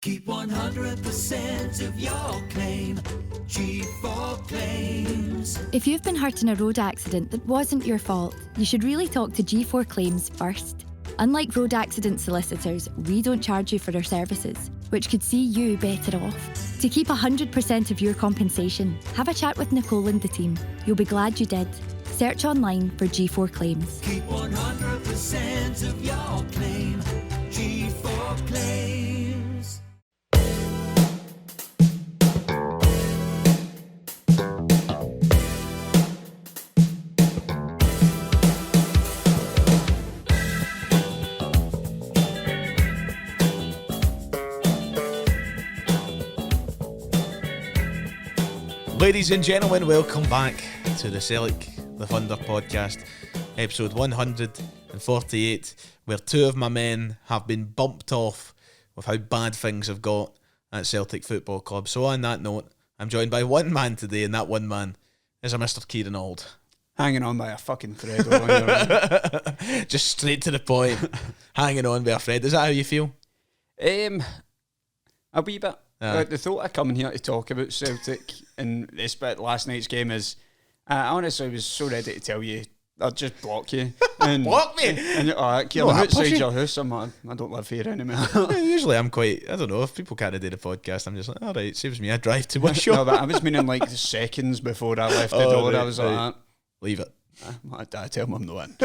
Keep 100% of your claim. G4 Claims. If you've been hurt in a road accident that wasn't your fault, you should really talk to G4 Claims first. Unlike road accident solicitors, we don't charge you for our services, which could see you better off. To keep 100% of your compensation, have a chat with Nicole and the team. You'll be glad you did. Search online for G4 Claims. Keep 100% of your claim. G4 Claims. Ladies and gentlemen, welcome back to the Celtic, the Thunder podcast, episode 148, where two of my men have been bumped off with how bad things have got at Celtic Football Club. So on that note, I'm joined by one man today, and that one man is a Mr. Kieran Auld. Hanging on by a fucking thread. All on Just straight to the point, hanging on by a thread. Is that how you feel? a wee bit. The thought of coming here to talk about Celtic and this bit last night's game is, I honestly was so ready to tell you I'd just block you. And, Block me? And Kieran, I'm outside your house. I don't live here anymore. Usually I'm quite, I don't know, if people can't do the podcast, I'm just like, alright, saves me a drive to my shop. No, but I was meaning like the seconds before I left the door. Right, I was like, leave it. my dad tell him I'm the one.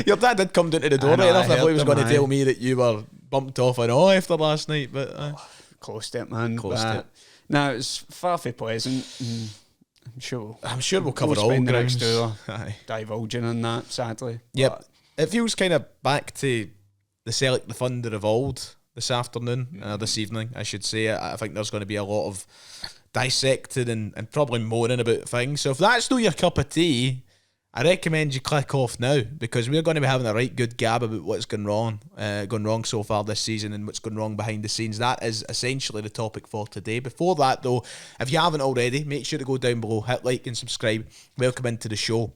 Your dad did come down to the door know, right enough. I I thought he heard was going to them, tell me that you were bumped off and all after last night, but Close to it, man. Close to it. No, it's far from pleasant. I'm sure we'll cover all spend the grounds. next hour Aye. divulging on that, sadly. Yep. It feels kind of back to the Celtic, the Thunder of old this afternoon, this evening, I should say. I think there's going to be a lot of dissecting and probably moaning about things. So if that's not your cup of tea, I recommend you click off now, because we're going to be having a right good gab about what's gone wrong so far this season and what's gone wrong behind the scenes. That is essentially the topic for today. Before that, though, if you haven't already, make sure to go down below, hit like and subscribe. Welcome into the show.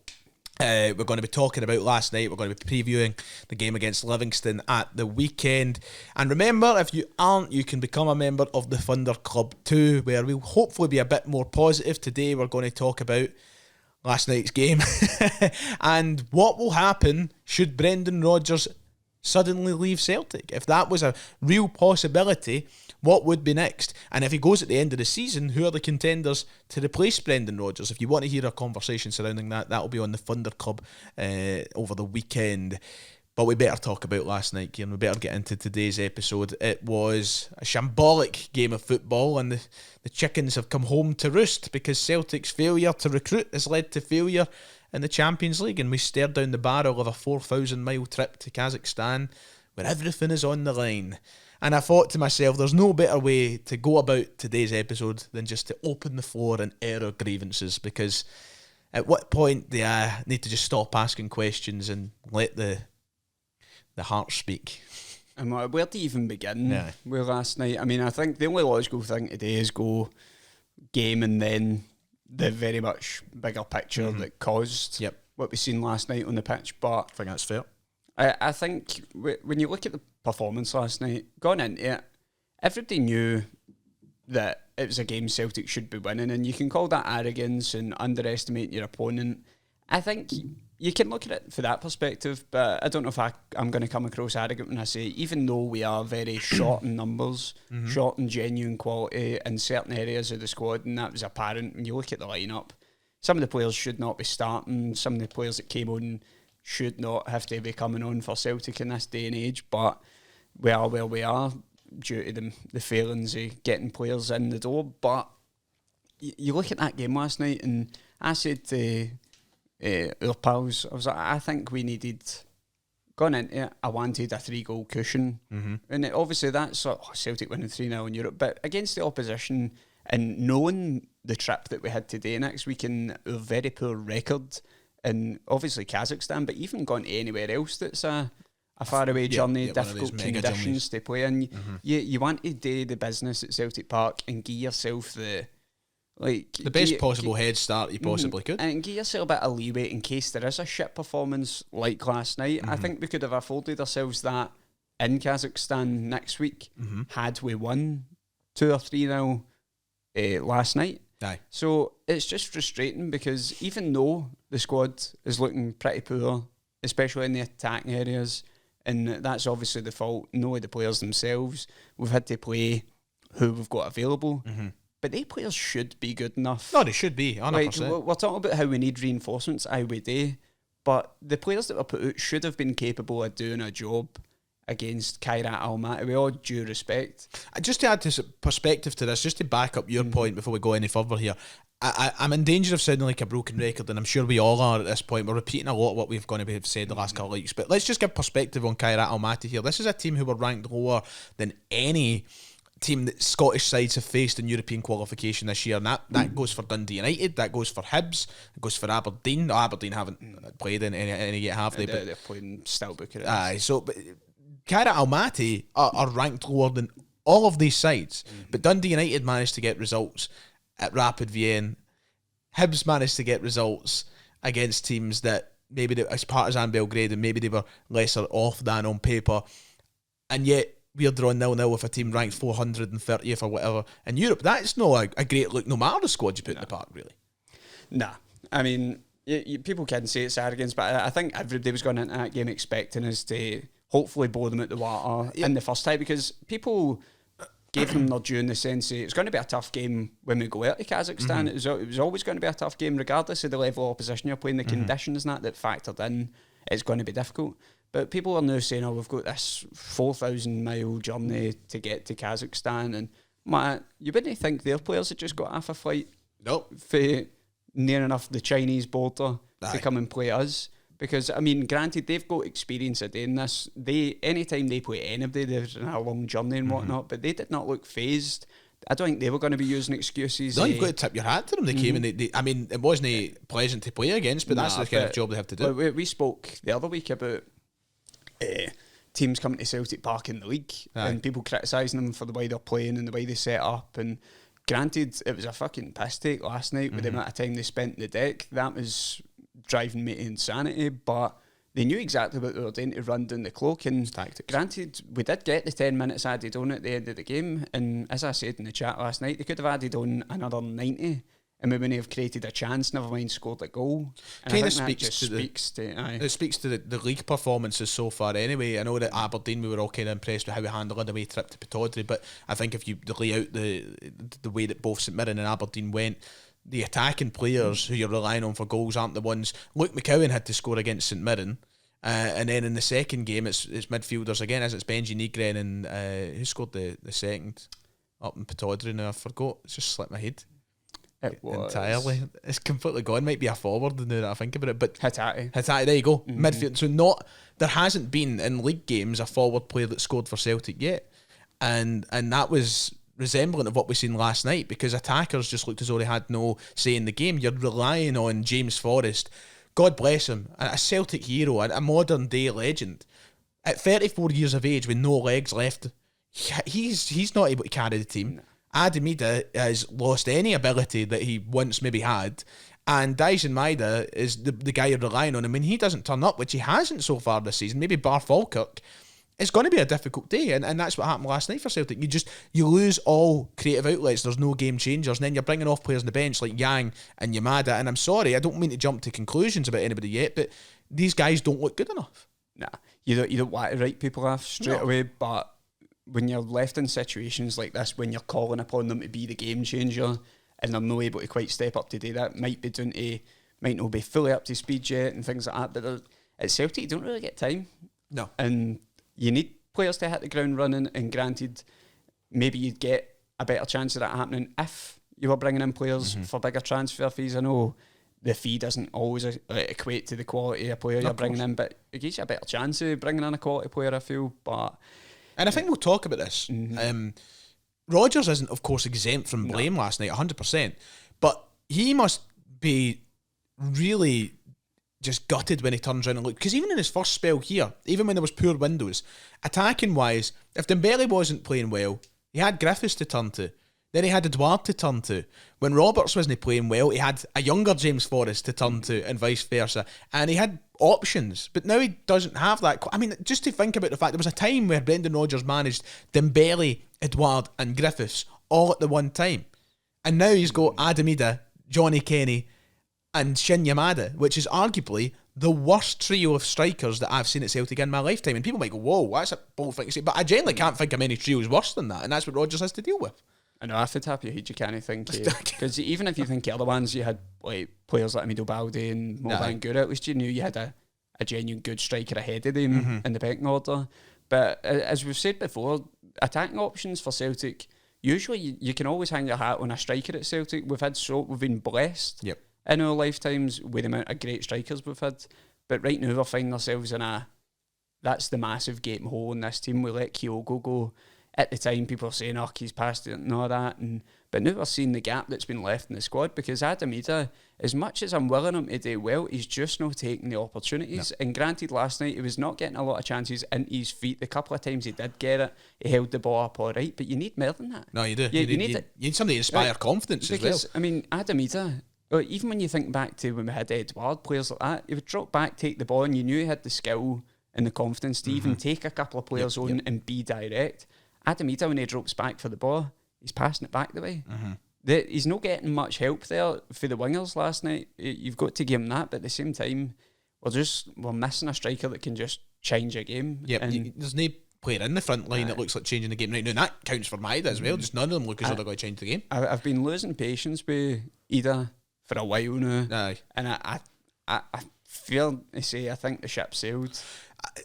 We're going to be talking about last night. We're going to be previewing the game against Livingston at the weekend. And remember, if you aren't, you can become a member of the Thunder Club too, where we'll hopefully be a bit more positive. Today we're going to talk about last night's game and what will happen should Brendan Rodgers suddenly leave Celtic. If that was a real possibility, what would be next? And if he goes at the end of the season, who are the contenders to replace Brendan Rodgers? If you want to hear a conversation surrounding that, that'll be on the Thunder Club over the weekend. But we better talk about last night, Kieran. We better get into today's episode. It was a shambolic game of football, and the chickens have come home to roost, because Celtic's failure to recruit has led to failure in the Champions League, and we stared down the barrel of a 4,000-mile trip to Kazakhstan where everything is on the line. And I thought to myself, there's no better way to go about today's episode than just to open the floor and air our grievances, because at what point do I need to just stop asking questions and let the heart speak? And where do you even begin Yeah. with last night? I mean, I think the only logical thing today is go game and then the very much bigger picture that caused what we seen last night on the pitch. But I think that's fair. I think when you look at the performance last night, going into it, everybody knew that it was a game Celtic should be winning, and you can call that arrogance and underestimate your opponent. I think you can look at it for that perspective, but I don't know if I'm going to come across arrogant when I say, even though we are very short in numbers, short in genuine quality in certain areas of the squad, and that was apparent when you look at the lineup. Some of the players should not be starting, some of the players that came on should not have to be coming on for Celtic in this day and age, but we are where we are due to the failings of getting players in the door. But you look at that game last night, and I said to our pals, I was like, I think we needed, going into it, I wanted a 3-goal cushion. And obviously that's Celtic winning 3-0 in Europe, but against the opposition and knowing the trip that we had today next week and our very poor record, and obviously Kazakhstan, but even going anywhere else that's a faraway journey, difficult conditions to play in, you want to do the business at Celtic Park and give yourself the best possible head start you possibly could, and give yourself a bit of leeway in case there is a shit performance like last night. I think we could have afforded ourselves that in Kazakhstan next week had we won 2 or 3-0 last night. Aye. So it's just frustrating because even though the squad is looking pretty poor, especially in the attacking areas, and that's obviously the fault not of the players themselves, we've had to play who we've got available. But they players should be good enough. No, they should be, 100%. Like, we're talking about how we need reinforcements, aye we do, but the players that were put out should have been capable of doing a job against Kieran Auld, with all due respect. Just to add to perspective to this, just to back up your point before we go any further here, I'm in danger of sounding like a broken record, and I'm sure we all are at this point. We're repeating a lot of what we've going to have said the last couple of weeks, but let's just give perspective on Kieran Auld here. This is a team who were ranked lower than any team that Scottish sides have faced in European qualification this year, and that goes for Dundee United, that goes for Hibs, it goes for Aberdeen. No, Aberdeen haven't played in any yet, have they? But They're playing still Bucharest. Aye, so but Kieran Auld are ranked lower than all of these sides, but Dundee United managed to get results at Rapid Vienna. Hibs managed to get results against teams that maybe as Partizan Belgrade, and maybe they were lesser off than on paper, and yet we're drawing 0-0 with a team ranked 430th or whatever in Europe. That's not a great look, no matter the squad you put in the park, really. Nah, I mean, people can say it's arrogance, but I think everybody was going into that game expecting us to hopefully blow them out the water in the first time, because people gave them their due in the sense that it's going to be a tough game when we go out to Kazakhstan. It was always going to be a tough game, regardless of the level of opposition you're playing, the conditions and that factored in. It's going to be difficult. But people are now saying, we've got this 4,000-mile journey to get to Kazakhstan. And you wouldn't think their players had just got off a flight for near enough the Chinese border to come and play us. Because, I mean, granted, they've got experience of doing this. Anytime they play anybody, they're in a long journey and whatnot, but they did not look phased. I don't think they were going to be using excuses. No, you've got to tip your hat to them. They came and I mean, it wasn't pleasant to play against, but that's the kind of job they have to do. We spoke the other week about teams coming to Celtic Park in the league and people criticising them for the way they're playing and the way they set up. And granted, it was a fucking piss take last night with the amount of time they spent in the deck. That was driving me to insanity, but they knew exactly what they were doing to run down the clock. And granted, we did get the 10 minutes added on at the end of the game, and as I said in the chat last night, they could have added on another 90 and we wouldn't have created a chance, never mind scored a goal. And kind I of think speaks to the league performances so far anyway. I know that Aberdeen, we were all kind of impressed with how we handled the away trip to Pittodrie, but I think if you lay out the way that both St Mirren and Aberdeen went, the attacking players who you're relying on for goals aren't the ones. Luke McCowan had to score against St Mirren, and then in the second game it's midfielders again, as it's Benji Nygren and who scored the second up in Pittodrie now, I forgot, it's just slipped my head. It was entirely. It's completely gone. Might be a forward now that I think about it, but Hattati, there you go. Midfield. So there hasn't been in league games a forward player that scored for Celtic yet, and that was resemblant of what we seen last night, because attackers just looked as though they had no say in the game. You're relying on James Forrest, God bless him, a Celtic hero, a modern day legend, at 34 years of age with no legs left. He's not able to carry the team. No. Ademida has lost any ability that he once maybe had, and Dyson Maeda is the guy you're relying on. I mean, he doesn't turn up, which he hasn't so far this season, maybe bar Falkirk. It's going to be a difficult day, and that's what happened last night for Celtic. You lose all creative outlets. There's no game changers, and then you're bringing off players on the bench like Yang and Yamada, and I'm sorry, I don't mean to jump to conclusions about anybody yet, but these guys don't look good enough. Nah, you don't want to write people off straight away, but when you're left in situations like this, when you're calling upon them to be the game changer and they're not able to quite step up to do that, might not be fully up to speed yet and things like that, but at Celtic you don't really get time. No. And you need players to hit the ground running, and granted, maybe you'd get a better chance of that happening if you were bringing in players for bigger transfer fees. I know the fee doesn't always equate to the quality of a player you're bringing in, but it gives you a better chance of bringing in a quality player, I feel. And I think we'll talk about this. Rodgers isn't, of course, exempt from blame last night, 100%, but he must be really just gutted when he turns around and looks, because even in his first spell here, even when there was poor windows, attacking wise, if Dembele wasn't playing well, he had Griffiths to turn to, then he had Edouard to turn to. When Roberts wasn't playing well, he had a younger James Forrest to turn to, and vice versa, and he had options, but now he doesn't have that. I mean, just to think about the fact there was a time where Brendan Rodgers managed Dembele, Edouard and Griffiths all at the one time. And now he's got Adam Ida, Johnny Kenny, and Shin Yamada, which is arguably the worst trio of strikers that I've seen at Celtic in my lifetime. And people might go, whoa, that's a bold thing to say. But I genuinely can't think of many trios worse than that. And that's what Rodgers has to deal with. I know, I would tap your head, you can't think. Because even if you think other ones, you had like players like Amido Balde and Mo Bangura, at least you knew you had a genuine good striker ahead of them in the pecking order. But as we've said before, attacking options for Celtic, usually you can always hang your hat on a striker at Celtic. We've been blessed in our lifetimes with the amount of great strikers we've had. But right now we're finding ourselves in that's the massive gaping hole in this team. We let Kyogo go. At the time, people were saying, he's past it and all that. But now we're seeing the gap that's been left in the squad, because Adam Ida, as much as I'm willing him to do well, he's just not taking the opportunities. No. And granted, last night he was not getting a lot of chances into his feet. The couple of times he did get it, he held the ball up all right. But you need more than that. No, you do. You need somebody to inspire confidence as well. I mean, Adam Ida, even when you think back to when we had Edouard, players like that, he would drop back, take the ball, and you knew he had the skill and the confidence to even take a couple of players on and be direct. Adam Ida, when he drops back for the ball, he's passing it back the way. He's not getting much help there for the wingers last night. You've got to give him that, but at the same time, we're missing a striker that can just change a game. There's no player in the front line that looks like changing the game right now, and that counts for Maida as well. Just none of them look as though they're going to change the game. I've been losing patience with Ida for a while now, and I feel to say I think the ship sailed.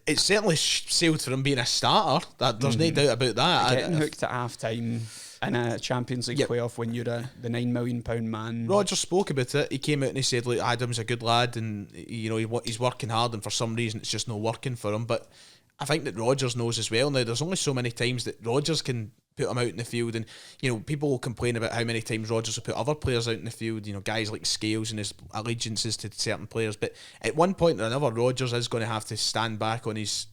It's certainly sailed for him being a starter. There's no doubt about that. Getting hooked at half time in a Champions League playoff when you're the £9 million man. Rodgers spoke about it. He came out and he said, look, Adam's a good lad, and he's working hard, and for some reason it's just not working for him. But I think that Rodgers knows as well. Now, there's only so many times that Rodgers can put him out in the field, and people will complain about how many times Rodgers will put other players out in the field, guys like Scales and his allegiances to certain players. But at one point or another, Rodgers is going to have to stand back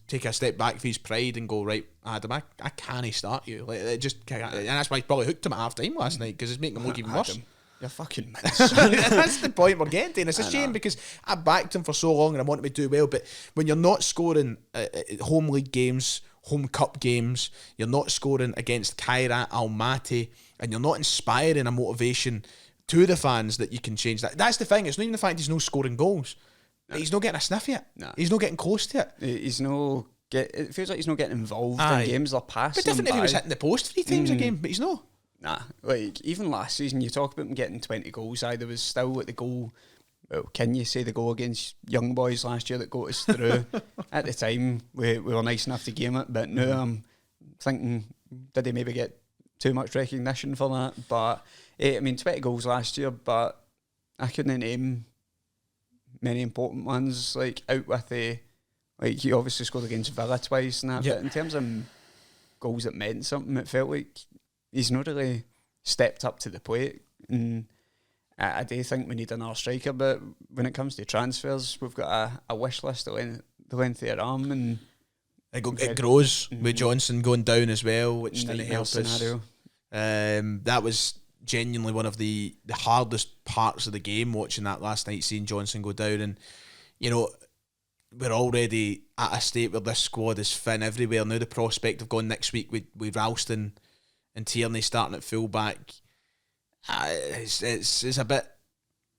take a step back for his pride and go, right, Adam, I can't start you. Like, it just can't. And that's why he probably hooked him at half time last night, because it's making him look even worse. You're fucking That's the point we're getting to, and it's a shame because I backed him for so long and I wanted him to do well, but when you're not scoring home league games, home cup games, you're not scoring against Kairat, Almaty, and you're not inspiring a motivation to the fans that you can change that. That's the thing. It's not even the fact he's not scoring goals. No. He's not getting a sniff yet. No. He's not getting close to it. It feels like he's not getting involved in games. They're passing. But different if he was hitting the post 3 times a game, but he's not. Nah, like even last season, you talk about him getting 20 goals. There was still at the goal. Well, can you say the goal against Young Boys last year that got us through? At the time, we were nice enough to game it, but now I'm thinking, did he maybe get too much recognition for that? But 20 goals last year, but I couldn't name many important ones. Like out with he obviously scored against Villa twice and that. But in terms of goals that meant something, it felt like he's not really stepped up to the plate. And I do think we need another striker, but when it comes to transfers, we've got a wish list the length of your arm, and it grows with Johnson going down as well, which didn't help us. That was genuinely one of the hardest parts of the game, watching that last night, seeing Johnson go down. And we're already at a state where this squad is thin everywhere. Now the prospect of going next week with Ralston and Tierney starting at fullback, it's a bit,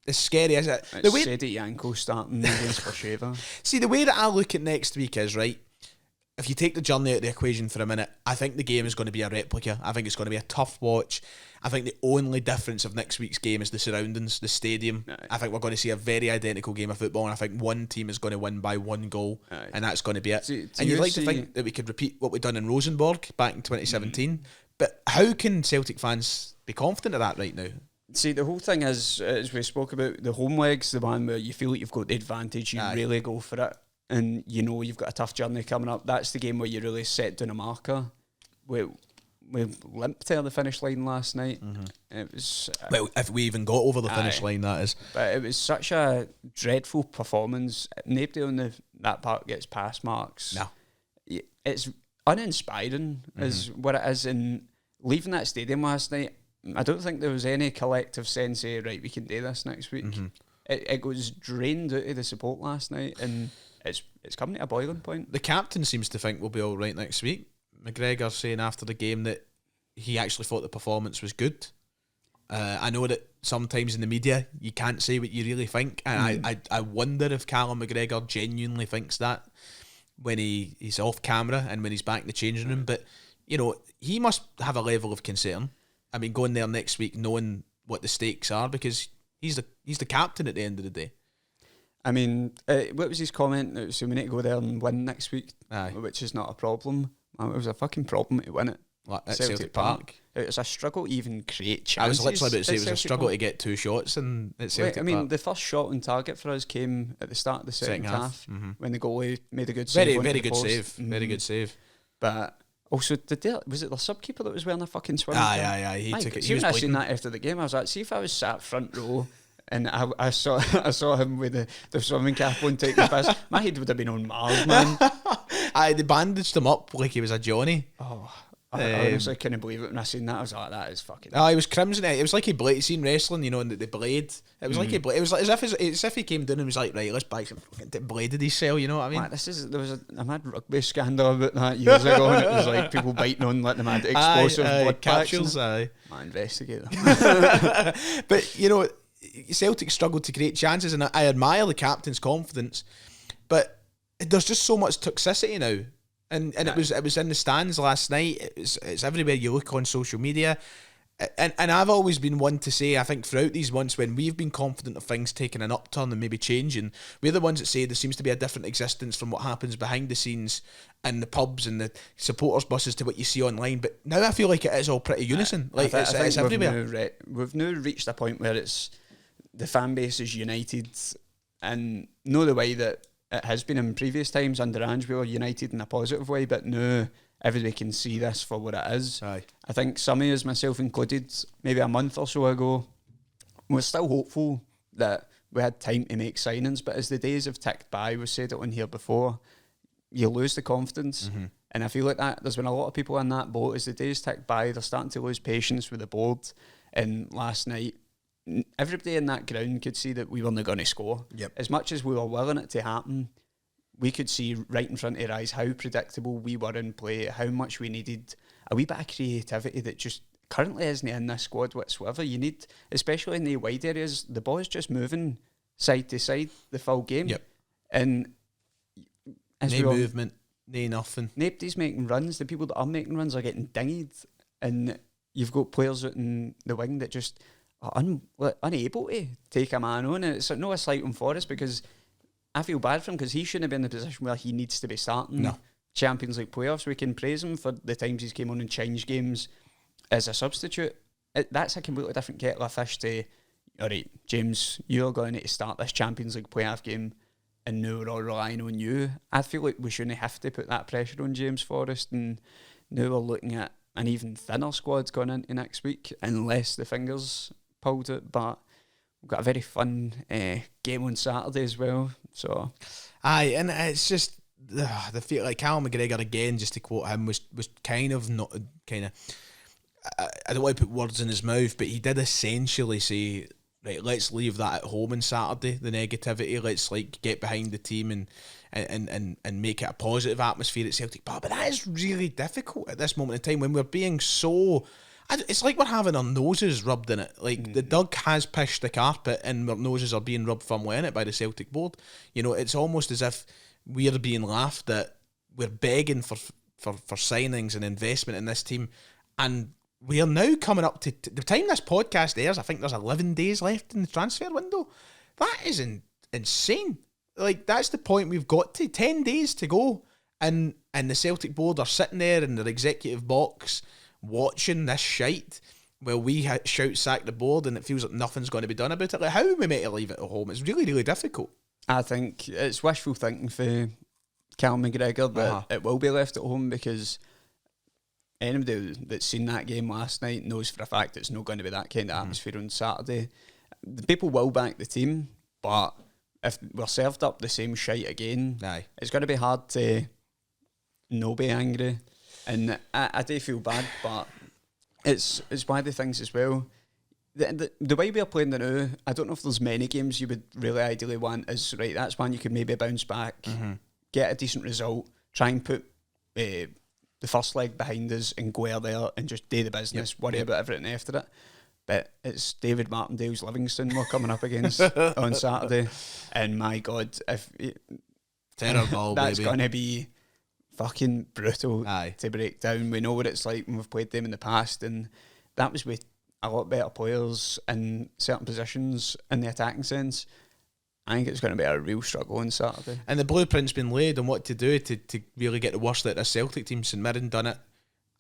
it's scary, isn't it? It's Sedi Yanko starting against Bercheva. See, the way that I look at next week is, right, if you take the journey out of the equation for a minute, I think the game is going to be a replica. I think it's going to be a tough watch. I think the only difference of next week's game is the surroundings, the stadium. Aye. I think we're going to see a very identical game of football, and I think one team is going to win by 1 goal. Aye. And that's going to be it. And you'd like to think that we could repeat what we've done in Rosenborg back in 2017, but how can Celtic fans be confident of that right now? See, the whole thing is, as we spoke about, the home leg's the one where you feel like you've got the advantage, you really go for it, and you've got a tough journey coming up. That's the game where you really set down a marker. We limped to the finish line last night. It was well, if we even got over the finish line, that is. But it was such a dreadful performance. Nobody on that part gets pass marks. No, it's uninspiring, is what it is. And leaving that stadium last night, I don't think there was any collective sense of, right, we can do this next week. It was drained out of the support last night, and it's coming to a boiling point. The captain seems to think we'll be all right next week. McGregor saying after the game that he actually thought the performance was good. I know that sometimes in the media you can't say what you really think, and I wonder if Calum McGregor genuinely thinks that when he's off camera and when he's back in the changing room. But you know, he must have a level of concern. I mean, going there next week knowing what the stakes are, because he's the captain at the end of the day. I mean, what was his comment? It was, so we need to go there and win next week, Aye. which is not a problem. It was a fucking problem to win it. Like at Celtic Park. It was a struggle to even create chances. I was literally about to say it was a Celtic struggle Park. to get 2 shots at Celtic I mean, Park. the first shot on target for us came at the start of the second half when the goalie made a good save. Very, onto very the good post. save. Very good save. But also, was it the subkeeper that was wearing a fucking swimming cap? Aye. He took it. See, He was when I seen bleeding. that after the game, I was like, see if I was sat front row and I saw him with the swimming cap on taking the piss, my head would have been on Mars, man. Aye, they bandaged him up like he was a Johnny. Oh, I honestly couldn't believe it when I seen that. I was like, that is fucking... He was crimson. It was like he seen wrestling, you know, and the blade. It was like he blade. It was like as if he came down and was like, right, let's buy some fucking bladed his cell. You know what I mean? Man, there was a mad rugby scandal about that years ago, and it was like people biting on like the mad explosive blood capsules. Aye, investigate them. But you know, Celtic struggled to create chances, and I admire the captain's confidence. But there's just so much toxicity now. And it was in the stands last night. It's everywhere you look on social media. And I've always been one to say, I think throughout these months when we've been confident of things taking an upturn and maybe changing, we're the ones that say there seems to be a different existence from what happens behind the scenes in the pubs and the supporters buses to what you see online. But now I feel like it is all pretty unison. Like I think it's everywhere. We've now reached a point where it's the fan base is united, and not the way that it has been in previous times under Ange. We were united in a positive way, but now everybody can see this for what it is. Aye. I think some of us, myself included, maybe a month or so ago, we're still hopeful that we had time to make signings, but as the days have ticked by, we said it on here before, you lose the confidence. And I feel like that there's been a lot of people in that boat. As the days tick by, they're starting to lose patience with the board. And last night, everybody in that ground could see that we weren't going to score. Yep. As much as we were willing it to happen, we could see right in front of our eyes how predictable we were in play, how much we needed a wee bit of creativity that just currently isn't in this squad whatsoever. You need, especially in the wide areas, the ball is just moving side to side the full game. Yep. And as No movement, no nothing. nobody's making runs. The people that are making runs are getting dinged, and you've got players out in the wing that just are unable to take a man on. And it's no a slight on Forrest, because I feel bad for him, because he shouldn't be in the position where he needs to be starting Champions League playoffs. We can praise him for the times he's came on and changed games as a substitute. That's a completely different kettle of fish to, all right, James, you're going to need to start this Champions League playoff game, and now we're all relying on you. I feel like we shouldn't have to put that pressure on James Forrest, and now we're looking at an even thinner squad going into next week, unless the fingers pulled it. But we've got a very fun game on Saturday as well. So, Aye, and it's just the feel like Calum McGregor again, just to quote him, was kind of not kind of. I don't want to put words in his mouth, but he did essentially say, right, let's leave that at home on Saturday, the negativity. Let's like get behind the team and make it a positive atmosphere at Celtic Park. But that is really difficult at this moment in time when we're being so. It's like we're having our noses rubbed in it. Like the Doug has pished the carpet and our noses are being rubbed firmly in it by the Celtic board. You know, it's almost as if we're being laughed at. We're begging for signings and investment in this team, and we are now coming up to the time this podcast airs. I think there's 11 days left in the transfer window. That is insane. Like, that's the point we've got to. 10 days to go, and the Celtic board are sitting there in their executive box watching this shite while we shout sack the board, and it feels like nothing's going to be done about it. Like, how are we meant to leave it at home? It's really, really difficult. I think it's wishful thinking for Calum McGregor that it will be left at home, because anybody that's seen that game last night knows for a fact it's not going to be that kind of atmosphere on Saturday. The people will back the team, but if we're served up the same shite again, it's going to be hard to not be angry. And I do feel bad, but it's one of the things as well. The way we are playing now, I don't know if there's many games you would really ideally want is, right, that's one you could maybe bounce back, get a decent result, try and put the first leg behind us and go out there and just do the business, worry about everything after it. But it's David Martindale's Livingston we're coming up against on Saturday, and my God, if Terrible, that's baby. going to be fucking brutal Aye. to break down. We know what it's like when we've played them in the past, and that was with a lot better players in certain positions in the attacking sense. I think it's going to be a real struggle on Saturday. And the blueprint's been laid on what to do to really get the worst out of a Celtic team. St Mirren done it.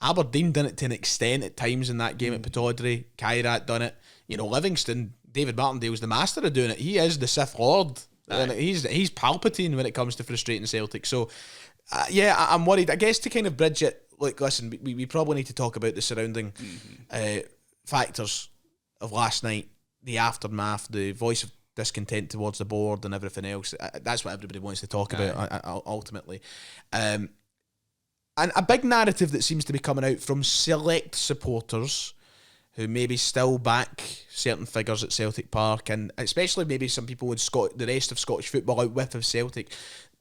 Aberdeen done it to an extent at times in that game at Pittodrie. Kairat done it. You know, Livingston, David Martindale's the master of doing it. He is the Sith Lord. And he's Palpatine when it comes to frustrating Celtic. So, I'm worried. I guess to kind of bridge it, like, listen, we probably need to talk about the surrounding factors of last night, the aftermath, the voice of discontent towards the board and everything else. That's what everybody wants to talk about ultimately. And a big narrative that seems to be coming out from select supporters who maybe still back certain figures at Celtic Park, and especially maybe some people with the rest of Scottish football out with of Celtic.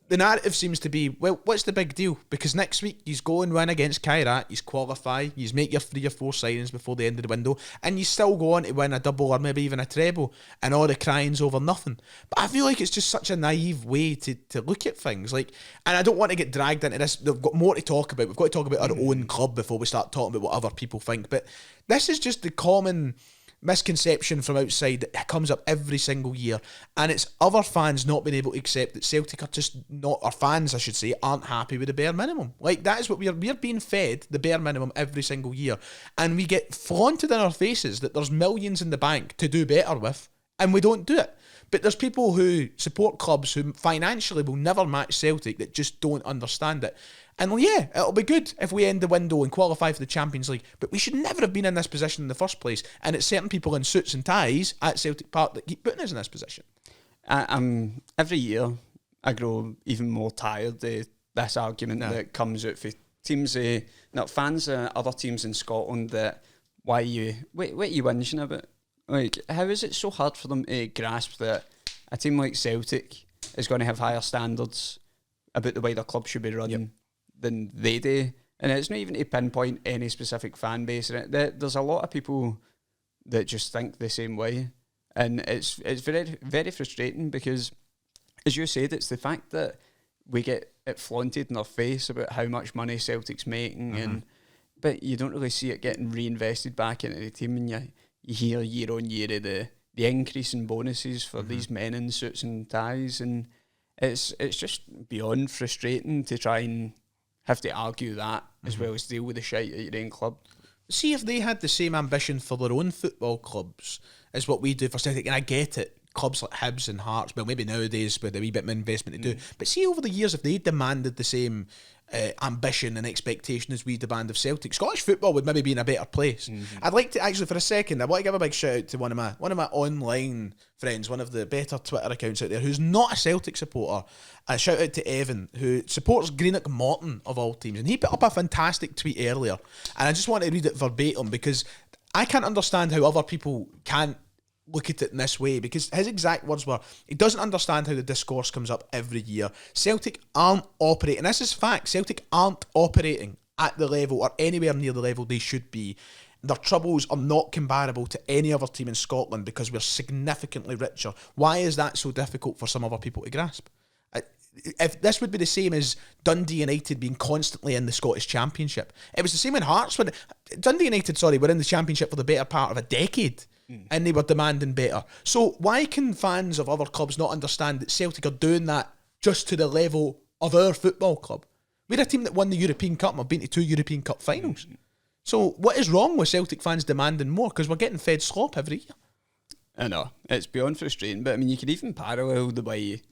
The narrative seems to be, well, what's the big deal? Because next week he's go and win against Kairat, he's qualify, he's make your 3 or 4 signings before the end of the window, and you still go on to win a double or maybe even a treble, and all the crying's over nothing. But I feel like it's just such a naive way to look at things. Like, and I don't want to get dragged into this. We've got more to talk about. We've got to talk about our own club before we start talking about what other people think. But this is just the common misconception from outside that comes up every single year, and it's other fans not being able to accept that Celtic are just not, or fans I should say, aren't happy with the bare minimum. Like, that is what we're being fed, the bare minimum every single year, and we get flaunted in our faces that there's millions in the bank to do better with, and we don't do it. But there's people who support clubs who financially will never match Celtic that just don't understand it. And yeah, it'll be good if we end the window and qualify for the Champions League, but we should never have been in this position in the first place. And it's certain people in suits and ties at Celtic Park that keep putting us in this position. Every year, I grow even more tired of this argument that comes out for teams, not fans of other teams in Scotland, that what are you whinging about? Like, how is it so hard for them to grasp that a team like Celtic is going to have higher standards about the way their club should be run than they do? And it's not even to pinpoint any specific fan base in it. There's a lot of people that just think the same way, and it's very, very frustrating because, as you said, it's the fact that we get it flaunted in our face about how much money Celtic's making, but you don't really see it getting reinvested back into the team, and you hear year on year of the increase in bonuses for these men in suits and ties, and it's just beyond frustrating to try and have to argue that as well as deal with the shite at your own club. See if they had the same ambition for their own football clubs as what we do for Celtic, and I get it. Clubs like Hibs and Hearts, well, maybe nowadays with a wee bit more investment to do. But see, over the years, if they demanded the same ambition and expectation as we demand of Celtic, Scottish football would maybe be in a better place. I'd like to actually, for a second, I want to give a big shout out to one of my online friends, one of the better Twitter accounts out there, who's not a Celtic supporter. A shout out to Evan, who supports Greenock Morton of all teams, and he put up a fantastic tweet earlier, and I just want to read it verbatim because I can't understand how other people can't look at it in this way, because his exact words were, he doesn't understand how the discourse comes up every year. Celtic aren't operating, this is fact, Celtic aren't operating at the level or anywhere near the level they should be. Their troubles are not comparable to any other team in Scotland because we're significantly richer. Why is that so difficult for some other people to grasp? If this would be the same as Dundee United being constantly in the Scottish Championship. It was the same in Hearts when Dundee United, were in the Championship for the better part of a decade. And they were demanding better. So why can fans of other clubs not understand that Celtic are doing that just to the level of our football club? We're a team that won the European Cup and have been to 2 European Cup finals. So what is wrong with Celtic fans demanding more? Because we're getting fed slop every year. I know, it's beyond frustrating, but I mean, you could even parallel the way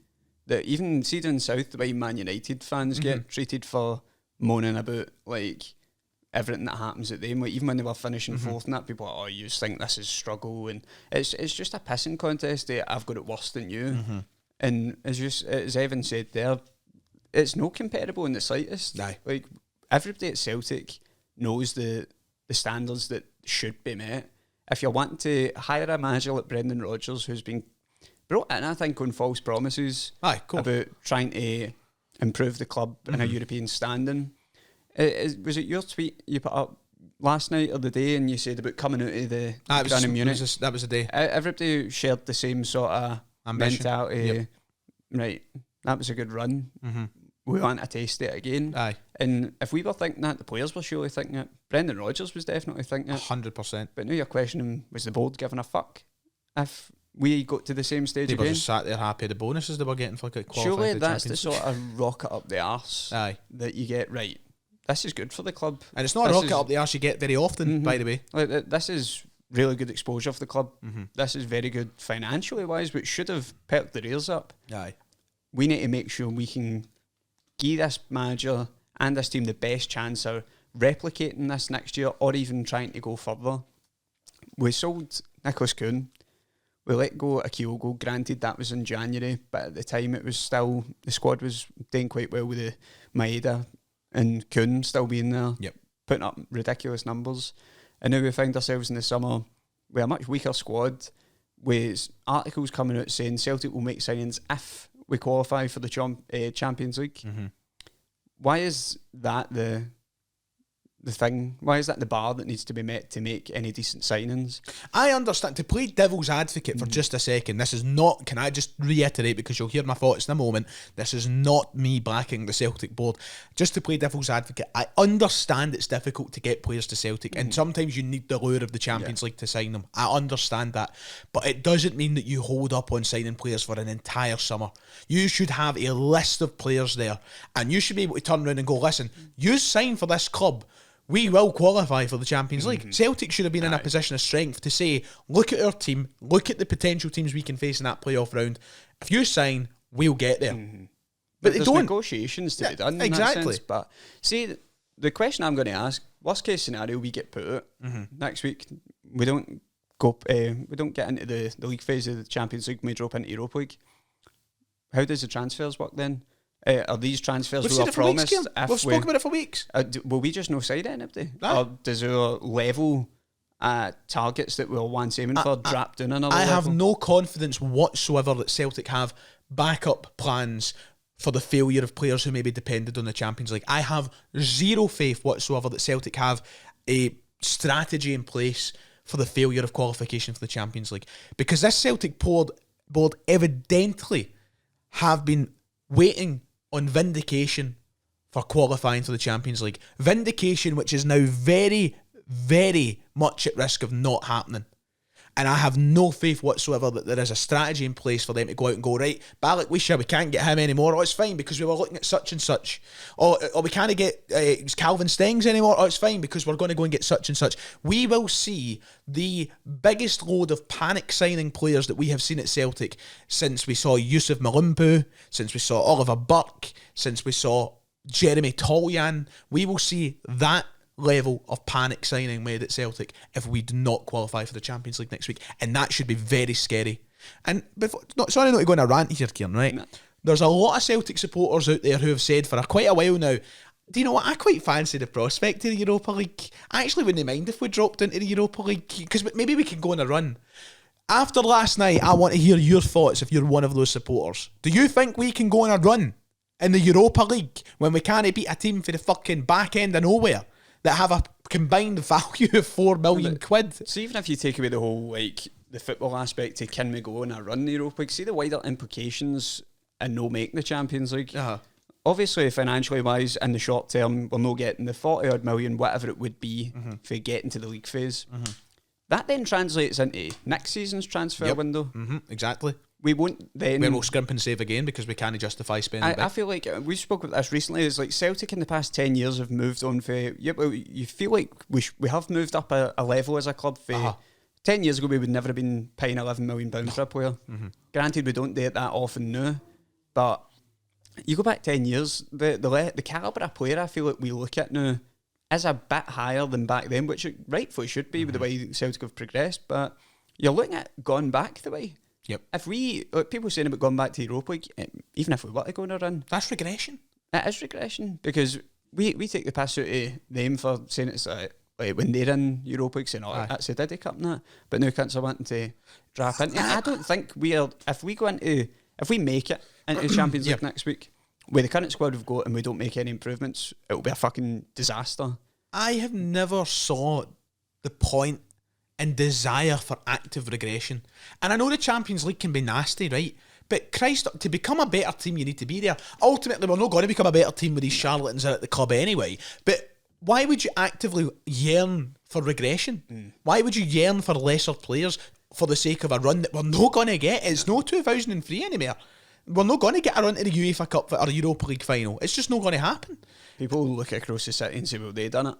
that even see down south, the way Man United fans get treated for moaning about, like, everything that happens at them. Like, even when they were finishing fourth and that, people are, oh, you just think this is struggle, and it's just a pissing contest. I've got it worse than you. And as Evan said there, it's no comparable in the slightest. Aye. Like, everybody at Celtic knows the standards that should be met. If you're wanting to hire a manager like Brendan Rodgers, who's been brought in, I think, on false promises Aye, cool. about trying to improve the club in a European standing, Was it your tweet you put up last night or the day, and you said about coming out of the Grand Munich? That was the day. Everybody shared the same sort of Ambition. mentality. Yep. Right, that was a good run. Mm-hmm. We want to taste it again. Aye. And if we were thinking that, the players were surely thinking it. Brendan Rodgers was definitely thinking it. 100%. But now you're questioning, was the board giving a fuck if we got to the same stage They were again? just sat there happy the bonuses they were getting for qualifying Surely for the that's the Champions. sort of rocket up the arse Aye. that you get, right, this is good for the club. And it's not a This rocket is- up the arse you get very often, Mhm. by the way. Like, this is really good exposure for the club. Mm-hmm. This is very good financially wise, which should have perked the rears up. Aye. We need to make sure we can give this manager and this team the best chance of replicating this next year or even trying to go further. We sold Nicholas Kuhn. We let go of Kyogo. Granted, that was in January, but at the time it was still, the squad was doing quite well with the Maeda and Kuhn still being there, Yep. putting up ridiculous numbers. And now we find ourselves in the summer with a much weaker squad, with articles coming out saying Celtic will make signings if we qualify for the Champions League. Mm-hmm. Why is that the thing? Why is that the bar that needs to be met to make any decent signings? I understand. To play devil's advocate for just a second, this is not, can I just reiterate, because you'll hear my thoughts in a moment, this is not me backing the Celtic board. Just to play devil's advocate, I understand it's difficult to get players to Celtic, and sometimes you need the lure of the Champions League to sign them. I understand that. But it doesn't mean that you hold up on signing players for an entire summer. You should have a list of players there, and you should be able to turn around and go, listen, you sign for this club, we will qualify for the Champions League. Celtic should have been in a position of strength to say, look at our team, look at the potential teams we can face in that playoff round. If you sign, we'll get there. But they there's don't. negotiations to be done in exactly. that sense. But see, the question I'm going to ask, worst case scenario, we get put out next week. We don't go. We don't get into the league phase of the Champions League. We drop into Europa League. How does the transfers work then? Are these transfers We've we seen were it for weeks, promised? Kieran. We've spoken about it for weeks. Will we just no side anybody? Aye. Or does our level targets that we're once aiming for drop down another I have level? no confidence whatsoever that Celtic have backup plans for the failure of players who may be dependent on the Champions League. I have zero faith whatsoever that Celtic have a strategy in place for the failure of qualification for the Champions League. Because this Celtic board evidently have been waiting on vindication for qualifying for the Champions League. Vindication which is now very, very much at risk of not happening. And I have no faith whatsoever that there is a strategy in place for them to go out and go, right, Balak, we can't get him anymore. Oh, it's fine because we were looking at such and such. Or we can't get Calvin Stengs anymore. Oh, it's fine because we're going to go and get such and such. We will see the biggest load of panic signing players that we have seen at Celtic since we saw Yusuf Malumpu, since we saw Oliver Burke, since we saw Jeremy Toljan. We will see that level of panic signing made at Celtic if we do not qualify for the Champions League next week, and that should be very scary. And sorry not to go on a rant here, Kieran, right? No. There's a lot of Celtic supporters out there who have said for quite a while now, do you know what, I quite fancy the prospect of the Europa League. I actually wouldn't mind if we dropped into the Europa League, because maybe we can go on a run. After last night, I want to hear your thoughts if you're one of those supporters. Do you think we can go on a run in the Europa League when we can't beat a team for the fucking back end of nowhere that have a combined value of £4 million quid? So even if you take away the whole, like, the football aspect to can we go on a run in the Europa League, see the wider implications and no making the Champions League. Obviously, financially wise, in the short term, we're not getting the 40 odd million, whatever it would be, if we get into the league phase. That then translates into next season's transfer window. Exactly. We won't then... When we'll scrimp and save again because we can't justify spending I feel like, we spoke about this recently, is like Celtic in the past 10 years have moved on for... well, you feel like we have moved up a level as a club for... 10 years ago, we would never have been paying £11 million for a player. Granted, we don't do it that often now, but you go back 10 years, the calibre of player I feel like we look at now is a bit higher than back then, which it rightfully should be with the way Celtic have progressed, but you're looking at gone back the way. Yep. If we, like people saying about going back to Europa League, even if we were to go on a run, that's regression. It is regression, because we take the piss out of them for saying it's like when they're in Europa League saying, oh, that's a Diddy Cup and that, but now cunts are wanting to drop into it. I don't think we are, if we make it into the Champions League next week, with the current squad we've got and we don't make any improvements, it'll be a fucking disaster. I have never saw the point and desire for active regression. And I know the Champions League can be nasty, right? But Christ, to become a better team, you need to be there. Ultimately, we're not going to become a better team with these charlatans at the club anyway. But why would you actively yearn for regression? Why would you yearn for lesser players for the sake of a run that we're not going to get? It's no 2003 anymore. We're not going to get a run to the UEFA Cup or Europa League final. It's just not going to happen. People look across the city and say, well, they done it.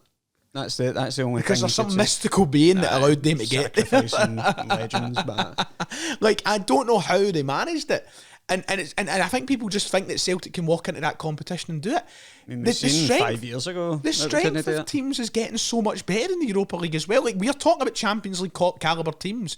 That's the only Because thing. there's some mystical being that allowed them to get there. Sacrificing legends, but Like, I don't know how they managed it. And I think people just think that Celtic can walk into that competition and do it. I mean, we've seen 5 years ago. The strength of teams is getting so much better in the Europa League as well. Like, we are talking about Champions League calibre teams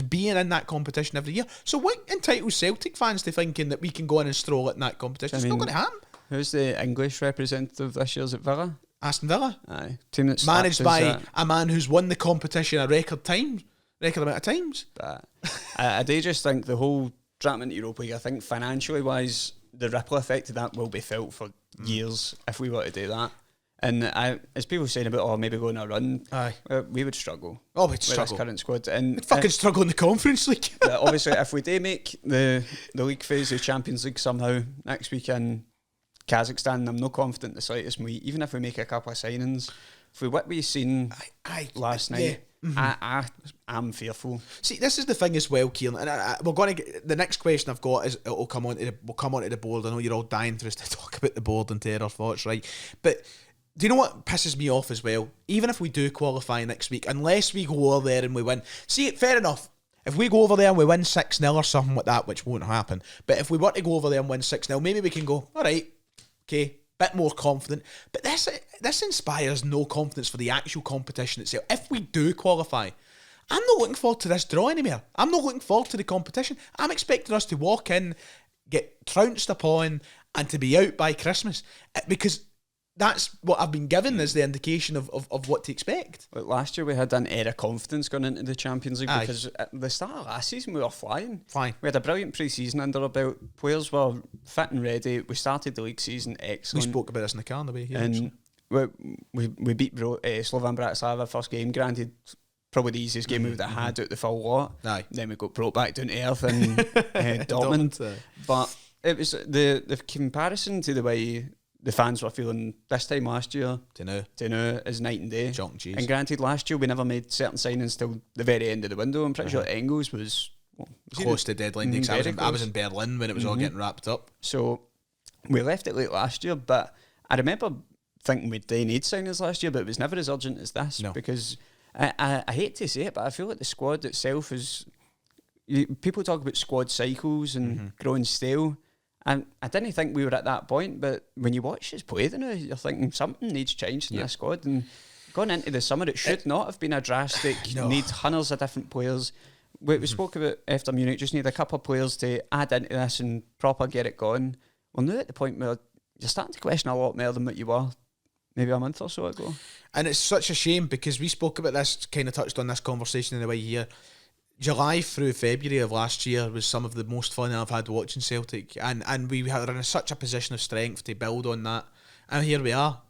being in that competition every year. So what entitles Celtic fans to thinking that we can go in and stroll it in that competition? It's not going to happen. Who's the English representative this year's at Villa? Aston Villa. Aye. Team that's Managed by a man who's won the competition a record amount of times. But I do just think the whole drama into Europa League, I think financially wise, the ripple effect of that will be felt for years if we were to do that. And as people saying about, maybe going a run, we would struggle. Oh, we'd with struggle. This current squad. And We'd fucking struggle in the Conference League. obviously, if we do make the league phase of Champions League somehow next week in Kazakhstan, I'm not confident the slightest. Even if we make a couple of signings, for what we've seen last night, I'm fearful. See, this is the thing as well, Kieran, and we're going to get the next question I've got is we'll come onto the board. I know you're all dying for us to talk about the board and tear our thoughts, right? But do you know what pisses me off as well? Even if we do qualify next week, unless we go over there and we win, fair enough. If we go over there and we win 6-0 or something like that, which won't happen, but if we were to go over there and win 6-0, maybe we can go, all right, okay, bit more confident. But this inspires no confidence for the actual competition itself. If we do qualify, I'm not looking forward to this draw anymore. I'm not looking forward to the competition. I'm expecting us to walk in, get trounced upon, and to be out by Christmas. Because that's what I've been given as the indication of what to expect. Like last year we had an air of confidence going into the Champions League because at the start of last season we were flying. We had a brilliant pre-season under our belt. Players were fit and ready. We started the league season excellent. We spoke about this in the car on the way here. And we beat Slovan Bratislava first game. Granted, probably the easiest game we've had out the full lot. Then we got brought back down to earth in Dortmund. But it was the comparison to the way the fans were feeling this time last year to now is night and day. And granted, last year we never made certain signings till the very end of the window. I'm pretty sure Engels was close to deadline day. I was in Berlin when it was all getting wrapped up. So we left it late last year, but I remember thinking we did need signings last year, but it was never as urgent as this because I hate to say it, but I feel like the squad itself is... people talk about squad cycles and growing stale. And I didn't think we were at that point, but when you watch us play now, you're thinking something needs changed in this squad. And going into the summer, it should not have been a drastic need hundreds of different players. We spoke about after Munich, just need a couple of players to add into this and proper get it going. Well, now at the point where you're starting to question a lot more than what you were maybe a month or so ago. And it's such a shame because we spoke about this, kind of touched on this conversation in the way here. July through February of last year was some of the most fun I've had watching Celtic, and we were in such a position of strength to build on that, and here we are.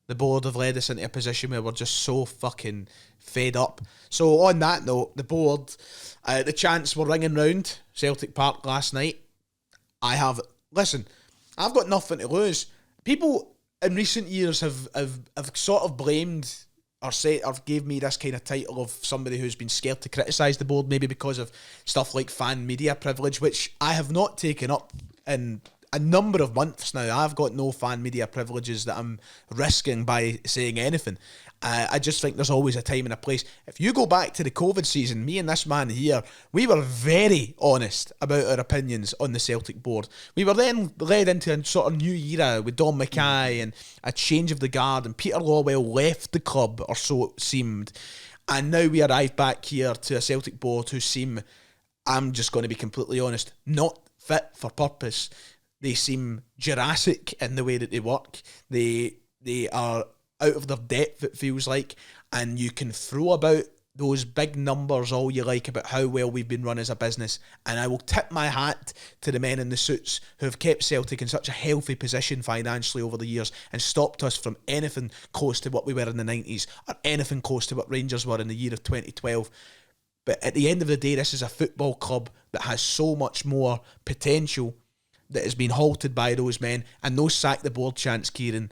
The board have led us into a position where we're just so fucking fed up. So on that note, the board, the chants were ringing round Celtic Park last night. I've got nothing to lose. People in recent years have sort of blamed or gave me this kind of title of somebody who's been scared to criticise the board, maybe because of stuff like fan media privilege, which I have not taken up in a number of months now. I've got no fan media privileges that I'm risking by saying anything. I just think there's always a time and a place. If you go back to the COVID season, me and this man here, we were very honest about our opinions on the Celtic board. We were then led into a sort of new era with Don Mackay and a change of the guard, and Peter Lawwell left the club, or so it seemed. And now we arrive back here to a Celtic board who seem, I'm just going to be completely honest, not fit for purpose. They seem Jurassic in the way that they work. They are out of their depth, it feels like, and you can throw about those big numbers all you like about how well we've been run as a business, and I will tip my hat to the men in the suits who have kept Celtic in such a healthy position financially over the years and stopped us from anything close to what we were in the 90s or anything close to what Rangers were in the year of 2012. But at the end of the day, this is a football club that has so much more potential that has been halted by those men, and those sack the board chants, Kieran,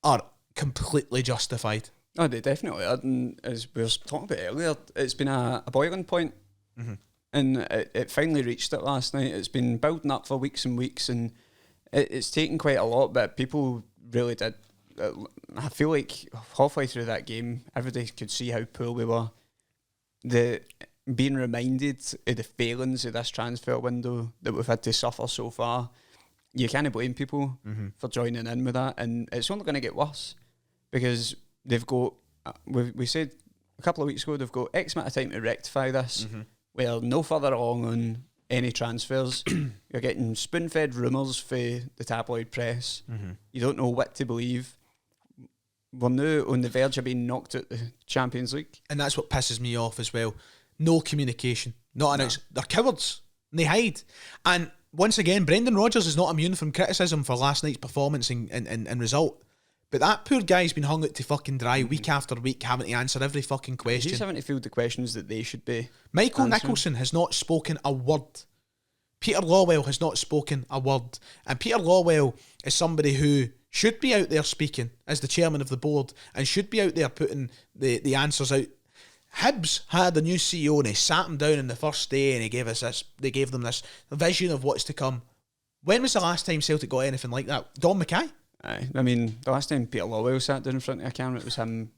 are completely justified. Oh, they definitely are. And as we were talking about earlier, it's been a boiling point. And it finally reached it last night. It's been building up for weeks and weeks, and it's taken quite a lot, but people really did. I feel like halfway through that game, everybody could see how poor we were. Being reminded of the failings of this transfer window that we've had to suffer so far, you can't blame people for joining in with that, and it's only going to get worse because they've got, we said a couple of weeks ago, they've got X amount of time to rectify this. We're no further along on any transfers. You're getting spoon-fed rumours for the tabloid press. You don't know what to believe. We're now on the verge of being knocked out the Champions League. And that's what pisses me off as well. No communication. Not announced. They're cowards. And they hide. And once again, Brendan Rodgers is not immune from criticism for last night's performance and result. But that poor guy's been hung out to fucking dry week after week, having to answer every fucking question. He's having to field the questions that they should be Michael answering. Nicholson has not spoken a word. Peter Lawwell has not spoken a word. And Peter Lawwell is somebody who should be out there speaking as the chairman of the board and should be out there putting the answers out. Hibs had a new CEO and he sat him down on the first day and he gave them this vision of what's to come. When was the last time Celtic got anything like that? Don Mackay? Aye. I mean, the last time Peter Lawwell sat down in front of a camera, it was him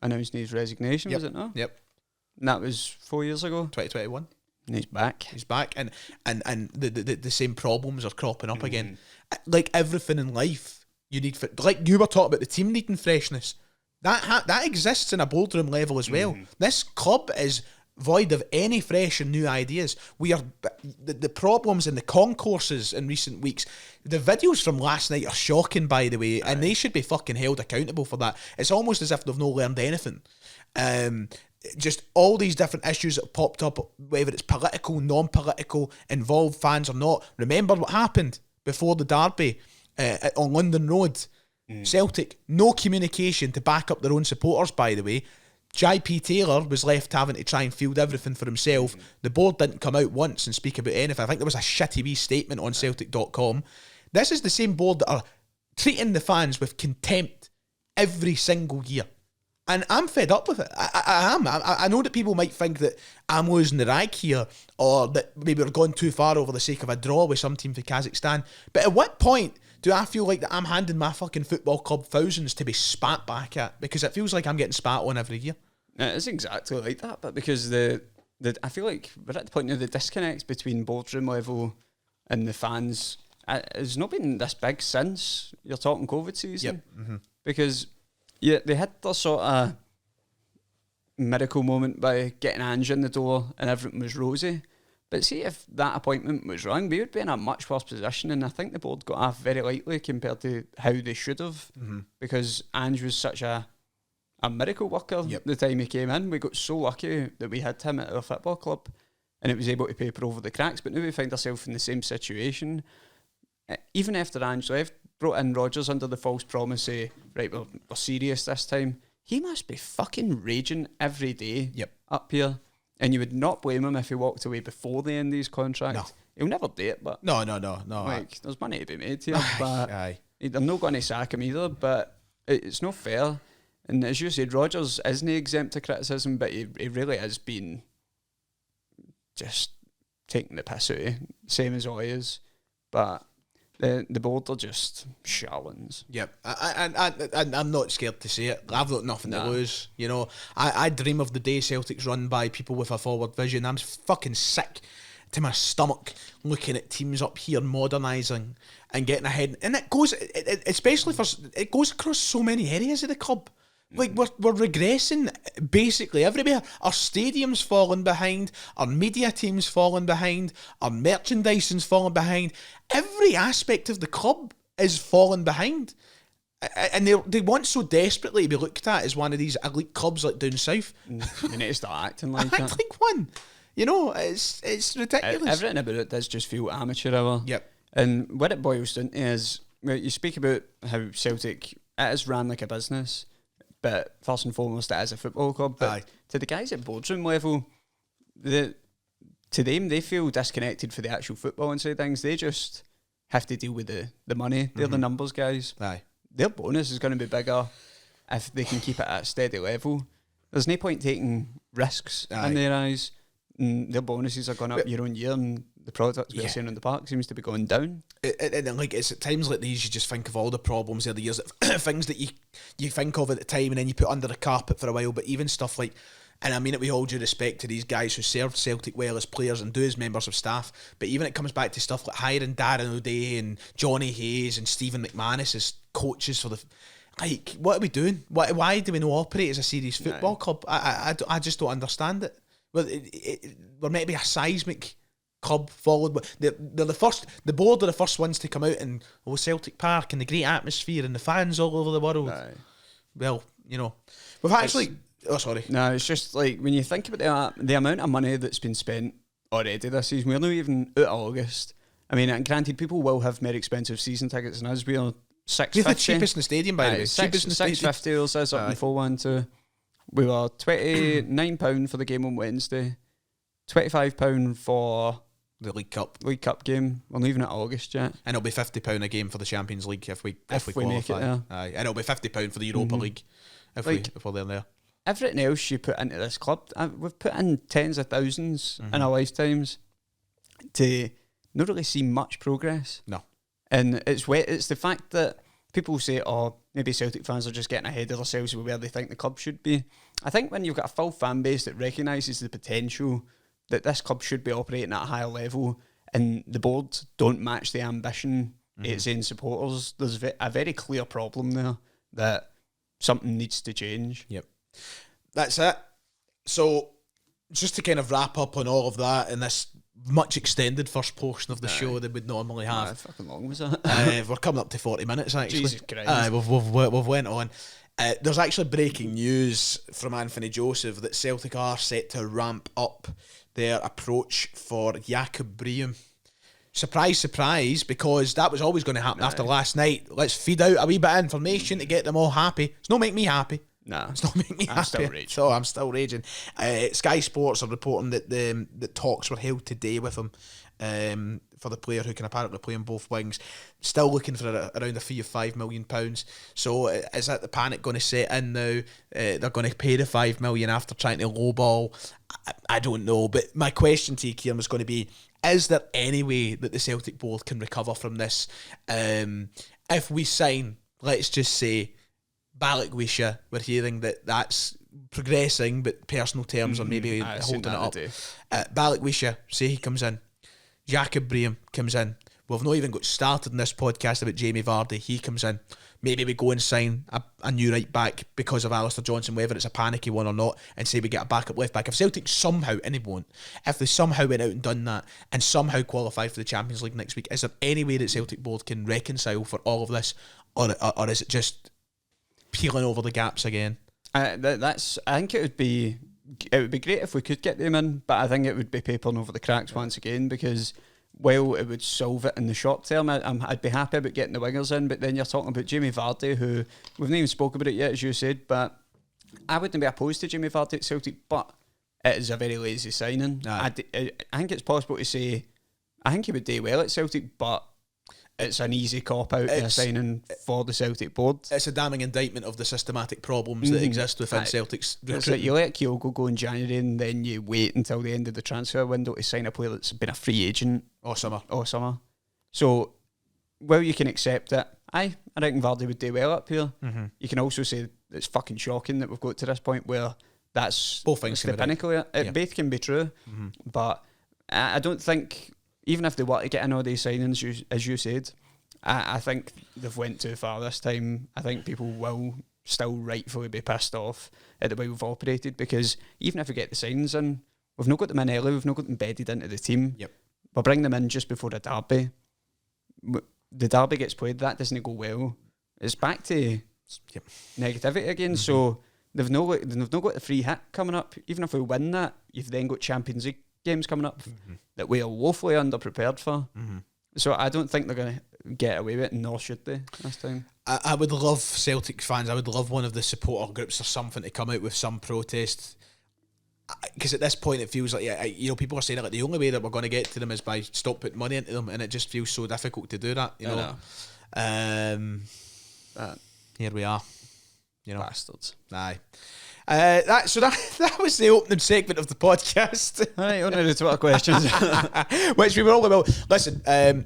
announcing his resignation, was it not? Yep. And that was 4 years ago. 2021. And he's back. He's back, and the same problems are cropping up again. Like everything in life, you need, like you were talking about the team needing freshness. That exists in a boardroom level as well. This club is void of any fresh and new ideas. We are the problems in the concourses in recent weeks. The videos from last night are shocking, by the way, and they should be fucking held accountable for that. It's almost as if they've not learned anything. Just all these different issues that have popped up, whether it's political, non-political, involved fans or not. Remember what happened before the derby on London Road. Celtic, no communication to back up their own supporters, by the way. Jai P. Taylor was left having to try and field everything for himself. The board didn't come out once and speak about anything. I think there was a shitty wee statement on Celtic.com. This is the same board that are treating the fans with contempt every single year. And I'm fed up with it. I am. I know that people might think that I'm losing the rag here, or that maybe we're going too far over the sake of a draw with some team for Kazakhstan. But at what point do I feel like that I'm handing my fucking football club thousands to be spat back at? Because it feels like I'm getting spat on every year. It's exactly like that, but because I feel like we're at the point now the disconnect between boardroom level and the fans has not been this big since you're talking COVID season. Because they had their sort of miracle moment by getting Ange in the door and everything was rosy. But see, if that appointment was wrong, we would be in a much worse position, and I think the board got off very lightly compared to how they should have, because Ange was such a miracle worker the time he came in. We got so lucky that we had him at our football club and it was able to paper over the cracks, but now we find ourselves in the same situation. Even after Ange left, brought in Rodgers under the false promise of, right, we're serious this time. He must be fucking raging every day up here, and you would not blame him if he walked away before the end of his contract. No. He'll never do it, but No. like, there's money to be made here, but they're not going to sack him either, but it's not fair. And as you said, Rodgers isn't exempt to criticism, but he really has been just taking the piss out of it, same as always. But the board are just Charlans. Yep, I'm not scared to say it. I've got nothing to lose. You know, I dream of the day Celtic's run by people with a forward vision. I'm fucking sick to my stomach looking at teams up here modernising and getting ahead. And it goes, it goes across so many areas of the club. Like, we're regressing basically everywhere. Our stadium's falling behind, our media team's falling behind, our merchandising's falling behind. Every aspect of the club is falling behind. And they want so desperately to be looked at as one of these elite clubs like down south. You need to start acting like Act it. like one. You know, it's ridiculous. Everything about it does just feel amateur hour. Yep. And what it boils down to is, well, you speak about how Celtic, it is ran like a business, but first and foremost it is a football club. But Aye. to the guys at boardroom level, to them, they feel disconnected for the actual football and side things. They just have to deal with the money. They're the numbers guys. Aye. Their bonus is going to be bigger if they can keep it at a steady level. There's no point taking risks Aye. in their eyes. Their bonuses are going up year on year, and the product we're seeing on the park seems to be going down. And like, it's at times like these you just think of all the problems of the years, things that you think of at the time and then you put under the carpet for a while. But even stuff like, and I mean it with all due respect to these guys who served Celtic well as players and do as members of staff, but even it comes back to stuff like hiring Darren O'Day and Johnny Hayes and Stephen McManus as coaches for the... Like, what are we doing? Why do we not operate as a serious football club? I just don't understand it. Well, we're meant to be a seismic club followed by... They're the first... The board are the first ones to come out and, Celtic Park and the great atmosphere and the fans all over the world. Aye. Well, you know, we've actually... Oh, sorry. No, it's just like when you think about the amount of money that's been spent already this season, we're not even out of August. I mean, and granted, people will have more expensive season tickets than us. We are $650. We're the cheapest in the stadium, by the way. $650 or says up in 412. We were £29 for the game on Wednesday, £25 for the League Cup game. We're not even at August yet. And it'll be £50 a game for the Champions League if we we make qualify. it there. Aye. And it'll be £50 for the Europa League if we're there. Everything else you put into this club, we've put in tens of thousands in our lifetimes to not really see much progress. No. And it's the fact that people say, oh, maybe Celtic fans are just getting ahead of themselves with where they think the club should be. I think when you've got a full fan base that recognises the potential that this club should be operating at a higher level and the board don't match the ambition its own supporters, there's a very clear problem there that something needs to change. Yep. That's it. So, just to kind of wrap up on all of that in this much extended first portion of the show that we'd normally have. How fucking long was that? We're coming up to 40 minutes, actually. Jesus Christ. We've went on. There's actually breaking news from Anthony Joseph that Celtic are set to ramp up their approach for Jakob Briem. Surprise, surprise, because that was always going to happen after last night. Let's feed out a wee bit of information to get them all happy. It's not make me happy. Nah. It's not making me happy. Still raging. So I'm still raging. Sky Sports are reporting that the talks were held today with him for the player who can apparently play on both wings. Still looking for around a fee of £5 million. So is that the panic going to set in now? They're going to pay the $5 million after trying to lowball. I don't know. But my question to you, Kieran, was going to be: is there any way that the Celtic board can recover from this? If we sign, let's just say, Balikwisha, we're hearing that's progressing, but personal terms are maybe holding it up. Balikwisha, say he comes in. Jakob Briem comes in. We've not even got started in this podcast about Jamie Vardy. He comes in. Maybe we go and sign a new right back because of Alistair Johnson, whether it's a panicky one or not, and say we get a backup left back. If Celtic somehow, and they won't, if they somehow went out and done that and somehow qualified for the Champions League next week, is there any way that Celtic board can reconcile for all of this, or is it just peeling over the gaps again? I think it would be great if we could get them in, but I think it would be papering over the cracks once again, because while it would solve it in the short term, I'd be happy about getting the wingers in, but then you're talking about Jamie Vardy, who we've not even spoke about it yet, as you said, but I wouldn't be opposed to Jamie Vardy at Celtic, but it is a very lazy signing. I think it's possible to say I think he would do well at Celtic, but it's an easy cop-out signing for the Celtic board. It's a damning indictment of the systematic problems that exist within Celtic's recruitment. It's like you let Kyogo go in January and then you wait until the end of the transfer window to sign a player that's been a free agent all summer. So, well, you can accept it. I reckon Vardy would do well up here. You can also say it's fucking shocking that we've got to this point where that's both things the pinnacle. It both can be true, but I don't think, even if they were to get in all these signings, as you said, I think they've went too far this time. I think people will still rightfully be pissed off at the way we've operated, because even if we get the signings in, we've not got them in early, we've not got them bedded into the team. Yep. We'll bring them in just before the derby. The derby gets played, that doesn't go well. it's back to negativity again. So they've not got the free hit coming up. Even if we win that, you've then got Champions League games coming up that we are woefully underprepared for. So I don't think they're going to get away with it, nor should they this time. I would love Celtic fans. I would love one of the supporter groups or something to come out with some protest. Because at this point it feels like, people are saying like the only way that we're going to get to them is by stop putting money into them, and it just feels so difficult to do that. You know. Here we are. You know, bastards. Aye. That was the opening segment of the podcast. All right, on to the Twitter questions. Which we were all about. Listen,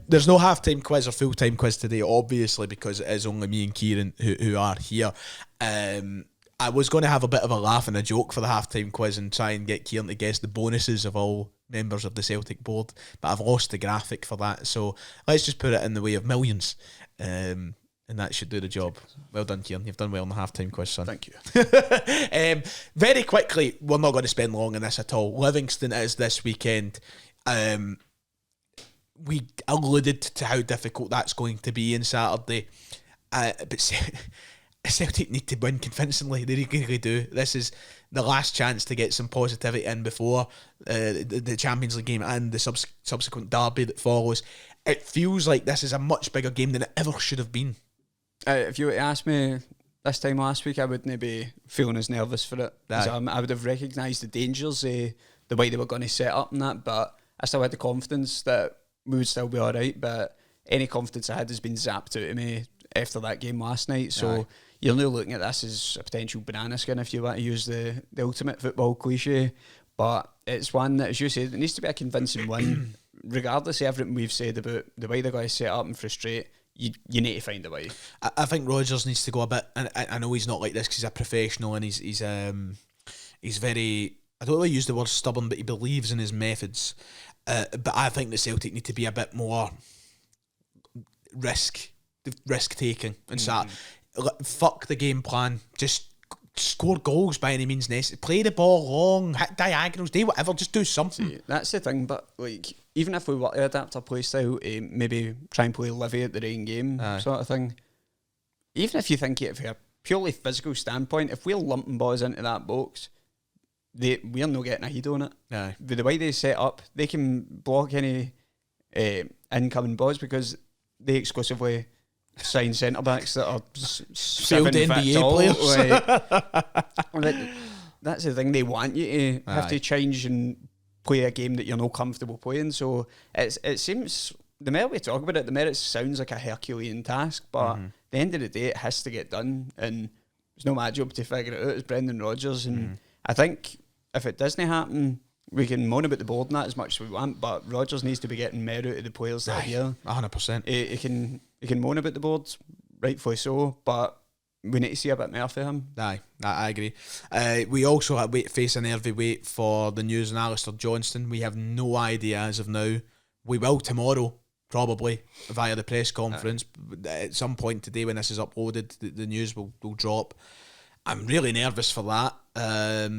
there's no half-time quiz or full-time quiz today, obviously, because it is only me and Kieran who are here. I was going to have a bit of a laugh and a joke for the half-time quiz and try and get Kieran to guess the bonuses of all members of the Celtic board, but I've lost the graphic for that, so let's just put it in the way of millions. And that should do the job. Well done, Kieran. You've done well in the half-time quiz, son. Thank you. Very quickly, we're not going to spend long on this at all. Livingston is this weekend. We alluded to how difficult that's going to be on Saturday. But Celtic need to win convincingly. They really do. This is the last chance to get some positivity in before the Champions League game and the subsequent derby that follows. It feels like this is a much bigger game than it ever should have been. If you were to ask me this time last week, I wouldn't be feeling as nervous for it. I would have recognised the dangers, the way they were going to set up and that, but I still had the confidence that we would still be alright. But any confidence I had has been zapped out of me after that game last night. So you're now looking at this as a potential banana skin, if you want to use the ultimate football cliche. But it's one that, as you said, it needs to be a convincing win. Regardless of everything we've said about the way they're going to set up and frustrate, you need to find a way. I think Rodgers needs to go a bit, and I know he's not like this because he's a professional and he's very, I don't want to use the word stubborn, but he believes in his methods. But I think the Celtic need to be a bit more risk taking and start. Fuck the game plan. Just score goals by any means necessary. Play the ball long, hit diagonals, do whatever. Just do something. See, that's the thing. But like, even if we were to adapt our play style, maybe try and play Livy at the rain game sort of thing. Even if you think it from a purely physical standpoint, if we're lumping balls into that box, we're not getting a head on it. The way they set up, they can block any incoming balls because they exclusively sign centre backs that are 7 foot NBA tall. That's the thing. They want you to have to change and play a game that you're not comfortable playing. So it seems, the more we talk about it, the more it sounds like a Herculean task. But at the end of the day, it has to get done, and it's not my job to figure it out. It's Brendan Rodgers, and I think if it doesn't happen, we can moan about the board and that as much as we want, but Rodgers needs to be getting more out of the players that are here. 100%. He can moan about the board, rightfully so, but we need to see a bit more for him. Aye, I agree. We also have face a nervy wait for the news on Alistair Johnston. We have no idea as of now. We will tomorrow, probably, via the press conference. At some point today when this is uploaded, the news will drop. I'm really nervous for that,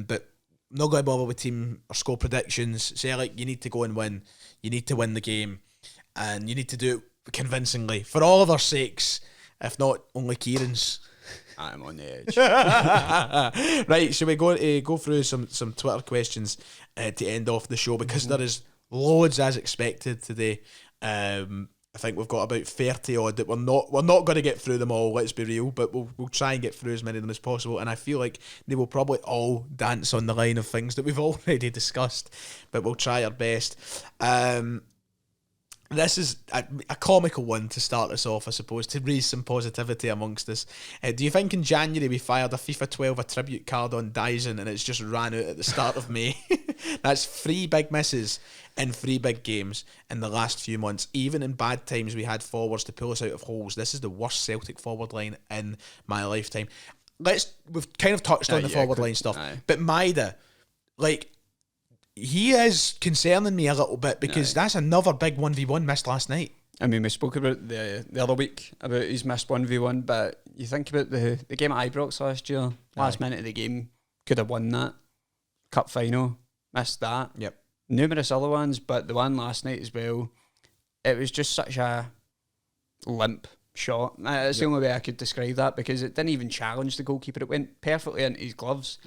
but not going to bother with team or score predictions. Sellik, you need to go and win. You need to win the game, and you need to do it convincingly for all of our sakes, if not only Kieran's. I'm on the edge. Right, shall we go through some Twitter questions to end off the show, because there is loads as expected today. I think we've got about 30 odd that we're not going to get through them all, let's be real, but we'll try and get through as many of them as possible, and I feel like they will probably all dance on the line of things that we've already discussed, but we'll try our best. This is a comical one to start us off, I suppose, to raise some positivity amongst us. Do you think in January we fired a FIFA 12 a tribute card on Dyson and it's just ran out at the start of May? That's 3 big misses in 3 big games in the last few months. Even in bad times we had forwards to pull us out of holes. This is the worst Celtic forward line in my lifetime. We've kind of touched on the forward line stuff, but Maida, like, he is concerning me a little bit, because that's another big 1v1 missed last night. I mean, we spoke about the other week about his missed 1v1, but you think about the game at Ibrox last year, last minute of the game, could have won that. Cup final, missed that. Yep. Numerous other ones, but the one last night as well, it was just such a limp shot. That's the only way I could describe that, because it didn't even challenge the goalkeeper. It went perfectly into his gloves.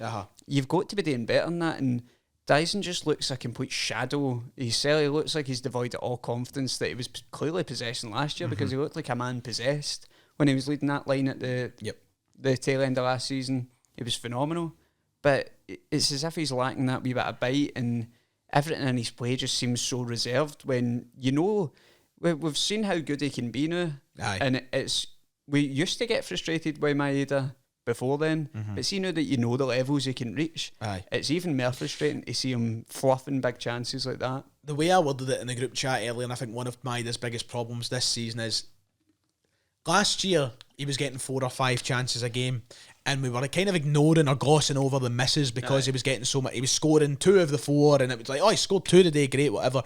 You've got to be doing better than that. And Dyson just looks a complete shadow. He looks like he's devoid of all confidence that he was clearly possessing last year, because he looked like a man possessed when he was leading that line at the tail end of last season. It was phenomenal. But it's as if he's lacking that wee bit of bite, and everything in his play just seems so reserved, when, you know, we've seen how good he can be now. And we used to get frustrated with Maeda before then, but see now that you know the levels he can reach, it's even more frustrating to see him fluffing big chances like that. The way I worded it in the group chat earlier, and I think one of Maeda's biggest problems this season is, last year he was getting 4 or 5 chances a game, and we were kind of ignoring or glossing over the misses because he was getting so much. He was scoring 2 of the 4, and it was like, oh, he scored 2 today, great, whatever.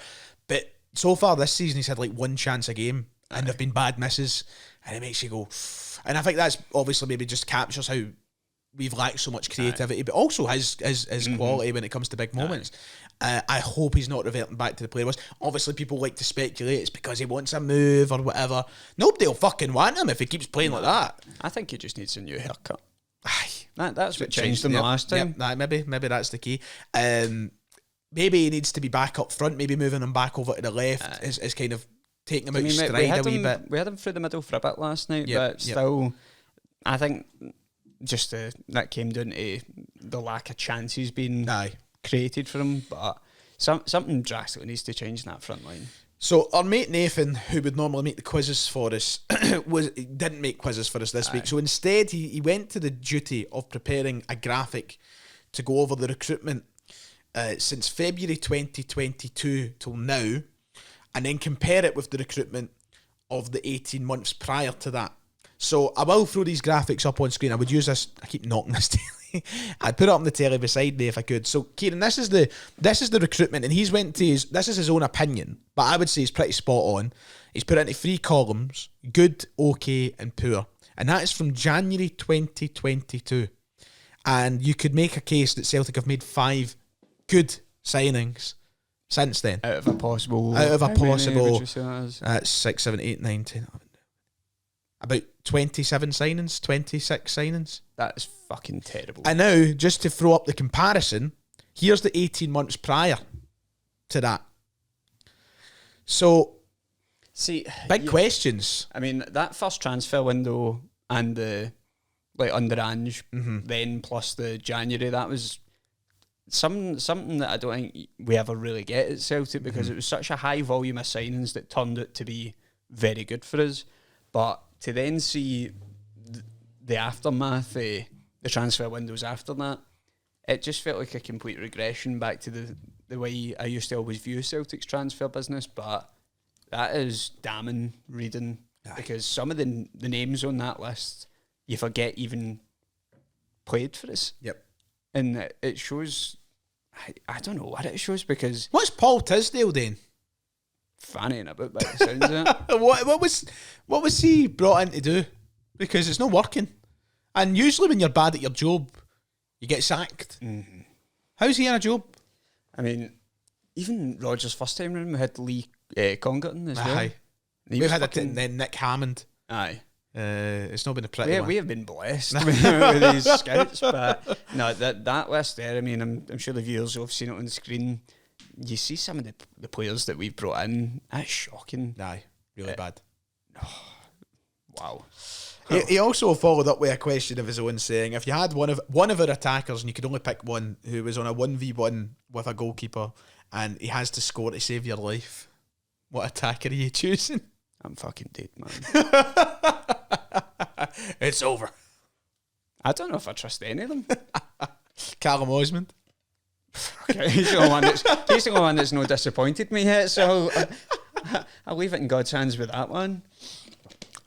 But so far this season, he's had like 1 chance a game, and they've been bad misses, and it makes you go. And I think that's obviously maybe just captures how we've lacked so much creativity, but also his quality when it comes to big moments. I hope he's not reverting back to the player he was. Obviously, people like to speculate it's because he wants a move or whatever. Nobody will fucking want him if he keeps playing like that. I think he just needs a new haircut. Aye, that's what changed him the last time. Maybe that's the key. Maybe he needs to be back up front. Maybe moving him back over to the left is kind of taking him out of stride a wee bit. We had him through the middle for a bit last night, but still, I think just that came down to the lack of chances being created for him. But something drastically needs to change in that front line. So our mate Nathan, who would normally make the quizzes for us, didn't make quizzes for us this week. So instead, he went to the duty of preparing a graphic to go over the recruitment since February 2022 till now, and then compare it with the recruitment of the 18 months prior to that. So I will throw these graphics up on screen. I would use this. I keep knocking this telly. I'd put it up on the telly beside me if I could. So Kieran, this is the recruitment, and he's went to this is his own opinion, but I would say he's pretty spot on. He's put it into 3 columns: good, okay, and poor, and that is from January 2022. And you could make a case that Celtic have made 5 good signings since then. Out of a possible 6, 7, 8, 9, 10, 11. About 27 signings, 26 signings. That is fucking terrible. And now, just to throw up the comparison, here's the 18 months prior to that. So, big questions. I mean, that first transfer window and the under Ange, then plus the January, that was something that I don't think we ever really get at Celtic, because it was such a high volume of signings that turned out to be very good for us. But to then see the aftermath, the transfer windows after that, it just felt like a complete regression back to the way I used to always view Celtic's transfer business. But that is damning reading, because some of the names on that list you forget even played for us. Yep. And it shows, I don't know what it shows, because... What's Paul Tisdale doing? Fannying about by the sounds of it. What was he brought in to do? Because it's not working. And usually when you're bad at your job, you get sacked. Mm-hmm. How's he in a job? I mean, even Rodgers' first time round, we had Lee Congerton as well. Aye. We've had then Nick Hammond. Aye. It's not been a pretty one. We have been blessed with these scouts, but no, that list there, I mean, I'm sure the viewers have seen it on the screen. You see some of the players that we've brought in, that's shocking. Aye, really bad. Wow. He also followed up with a question of his own, saying, if you had one of our attackers and you could only pick one who was on a 1v1 with a goalkeeper and he has to score to save your life, what attacker are you choosing? I'm fucking dead, man. It's over. I don't know if I trust any of them. Calum Osmond. Okay, he's the only one that's not disappointed me yet, so I'll leave it in God's hands with that one.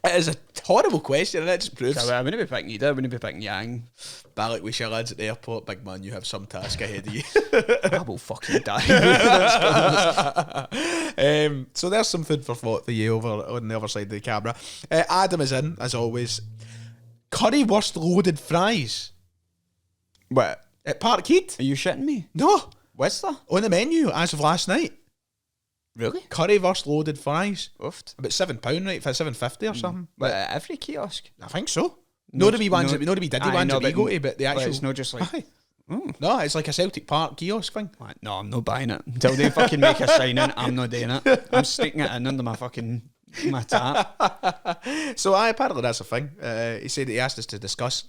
It is a horrible question, and it just proves. So, I wouldn't be picking Ida, I wouldn't be picking Yang. Balak with your lads at the airport, big man, you have some task ahead of you. I will fucking die. So there's some food for thought for you over on the other side of the camera. Adam is in, as always. Currywurst loaded fries. What? At Parkhead? Are you shitting me? No. What's that? On the menu as of last night. Really? Currywurst loaded fries. Oofed. About £7, right? For £7.50 or something. But at every kiosk. I think so. No, the wee ones, no, the wee diddy ones that we go to, but the actual. It's not just like. Aye. No, it's like a Celtic Park kiosk thing. No, I'm not buying it until they fucking make a sign in. I'm not doing it. I'm sticking it in under my tap. So apparently that's a thing. He said that he asked us to discuss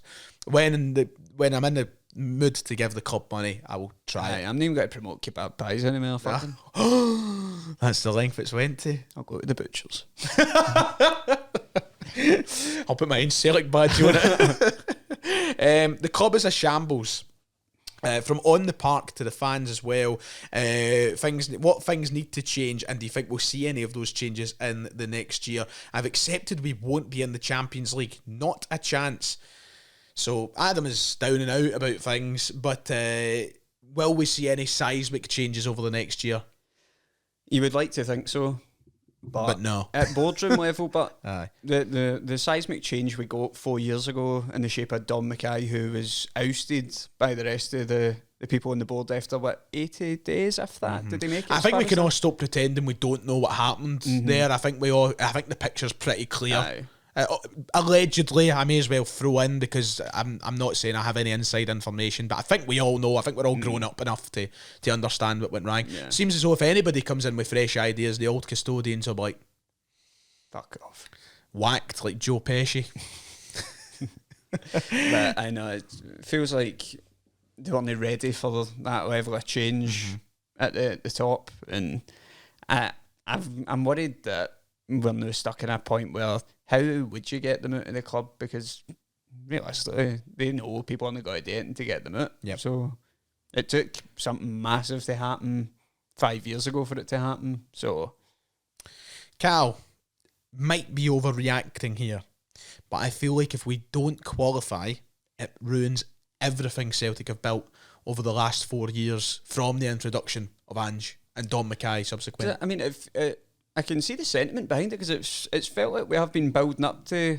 when I'm in the mood to give the club money, I will try it. I'm not even going to promote kebab pies anymore. Fucking. That's the length it's went to. I'll go to the butchers. I'll put my own Sellik badge on it. The club is a shambles. From on the park to the fans as well. What things need to change, and do you think we'll see any of those changes in the next year? I've accepted we won't be in the Champions League. Not a chance. So Adam is down and out about things, but will we see any seismic changes over the next year? You would like to think so. But no. At boardroom level, but Aye. the seismic change we got 4 years ago in the shape of Don Mackay, who was ousted by the rest of the people on the board after, 80 days, if that? Did they make it? I think we can all stop pretending we don't know what happened there. I think the picture's pretty clear. Aye. Allegedly, I may as well throw in, because I'm not saying I have any inside information, but I think we all know. I think we're all grown up enough to understand what went wrong. Yeah. Seems as though if anybody comes in with fresh ideas, the old custodians are like, fuck off. Whacked like Joe Pesci. But I know it feels like they weren't ready for that level of change at the top, and I'm worried that we're now stuck in a point where how would you get them out of the club, because realistically they know people aren't going to do it to get them out. Yep. So it took something massive to happen 5 years ago for it to happen. So Cal might be overreacting here, but I feel like if we don't qualify, it ruins everything Celtic have built over the last 4 years, from the introduction of Ange and Don Mackay subsequent. I mean, if I can see the sentiment behind it, because it's felt like we have been building up to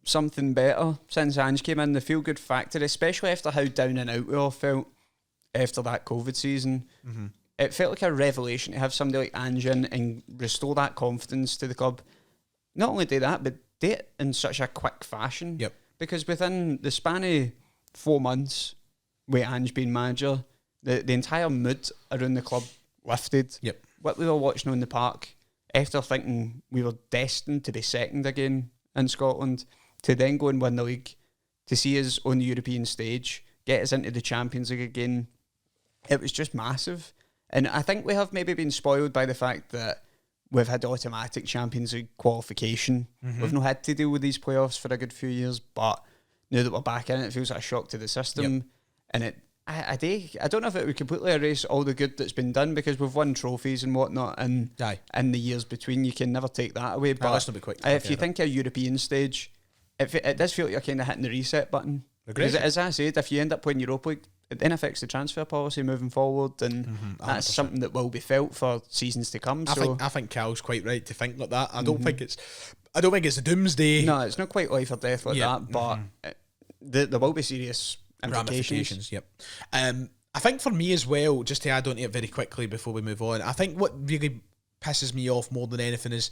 something better since Ange came in. The feel good factor, especially after how down and out we all felt after that COVID season. It felt like a revelation to have somebody like Ange in and restore that confidence to the club. Not only do that, but do it in such a quick fashion. Yep. Because within the span of 4 months with Ange being manager, the entire mood around the club lifted. Yep. What we were watching on the park, after thinking we were destined to be second again in Scotland, to then go and win the league, to see us on the European stage, get us into the Champions League again, it was just massive. And I think we have maybe been spoiled by the fact that we've had automatic Champions League qualification. We've not had to deal with these playoffs for a good few years, but now that we're back in it feels like a shock to the system. And I don't know if it would completely erase all the good that's been done, because we've won trophies and whatnot, and in the years between, you can never take that away. But let's not be quick. if you think a European stage, it does feel like you're kind of hitting the reset button. Because as I said, if you end up playing Europa League, it then affects the transfer policy moving forward, and that's something that will be felt for seasons to come. I think Cal's quite right to think like that. I don't think it's a doomsday. No, it's not quite life or death like that, but there will be serious ramifications. Yep. I think for me as well, just to add on to it very quickly before we move on, I think what really pisses me off more than anything is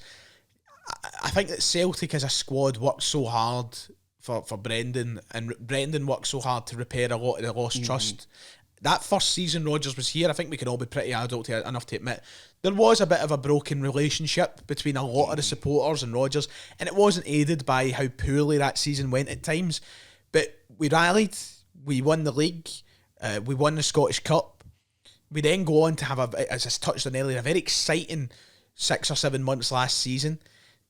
I think that Celtic as a squad worked so hard for Brendan, and Brendan worked so hard to repair a lot of the lost trust. That first season Rodgers was here, I think we can all be pretty adult enough to admit there was a bit of a broken relationship between a lot of the supporters and Rodgers, and it wasn't aided by how poorly that season went at times. But we rallied, we won the league, we won the Scottish Cup. We then go on to have, as I touched on earlier, a very exciting 6 or 7 months last season.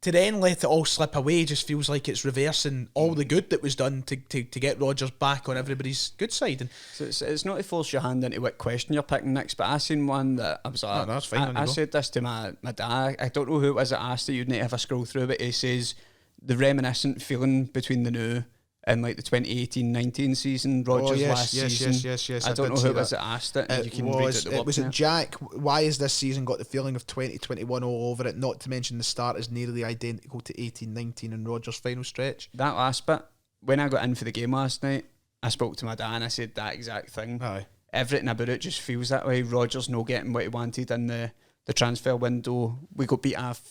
To then let it all slip away just feels like it's reversing all the good that was done to get Rodgers back on everybody's good side. And so it's not to force your hand into what question you're picking next, but I seen one that I was like, that's fine, I said this to my dad. I don't know who it was that asked it. You'd need to have a scroll through, but he says the reminiscent feeling between the new and like the 2018-19 season, Rodgers last season. Yes. I don't know who it was that asked it. And you can read it. It was Jack. Why has this season got the feeling of 2021 all over it? Not to mention the start is nearly identical to 18-19 and Rodgers' final stretch. That last bit, when I got in for the game last night, I spoke to my dad and I said that exact thing. Aye. Everything about it just feels that way. Rodgers not getting what he wanted in the the transfer window, we got beat off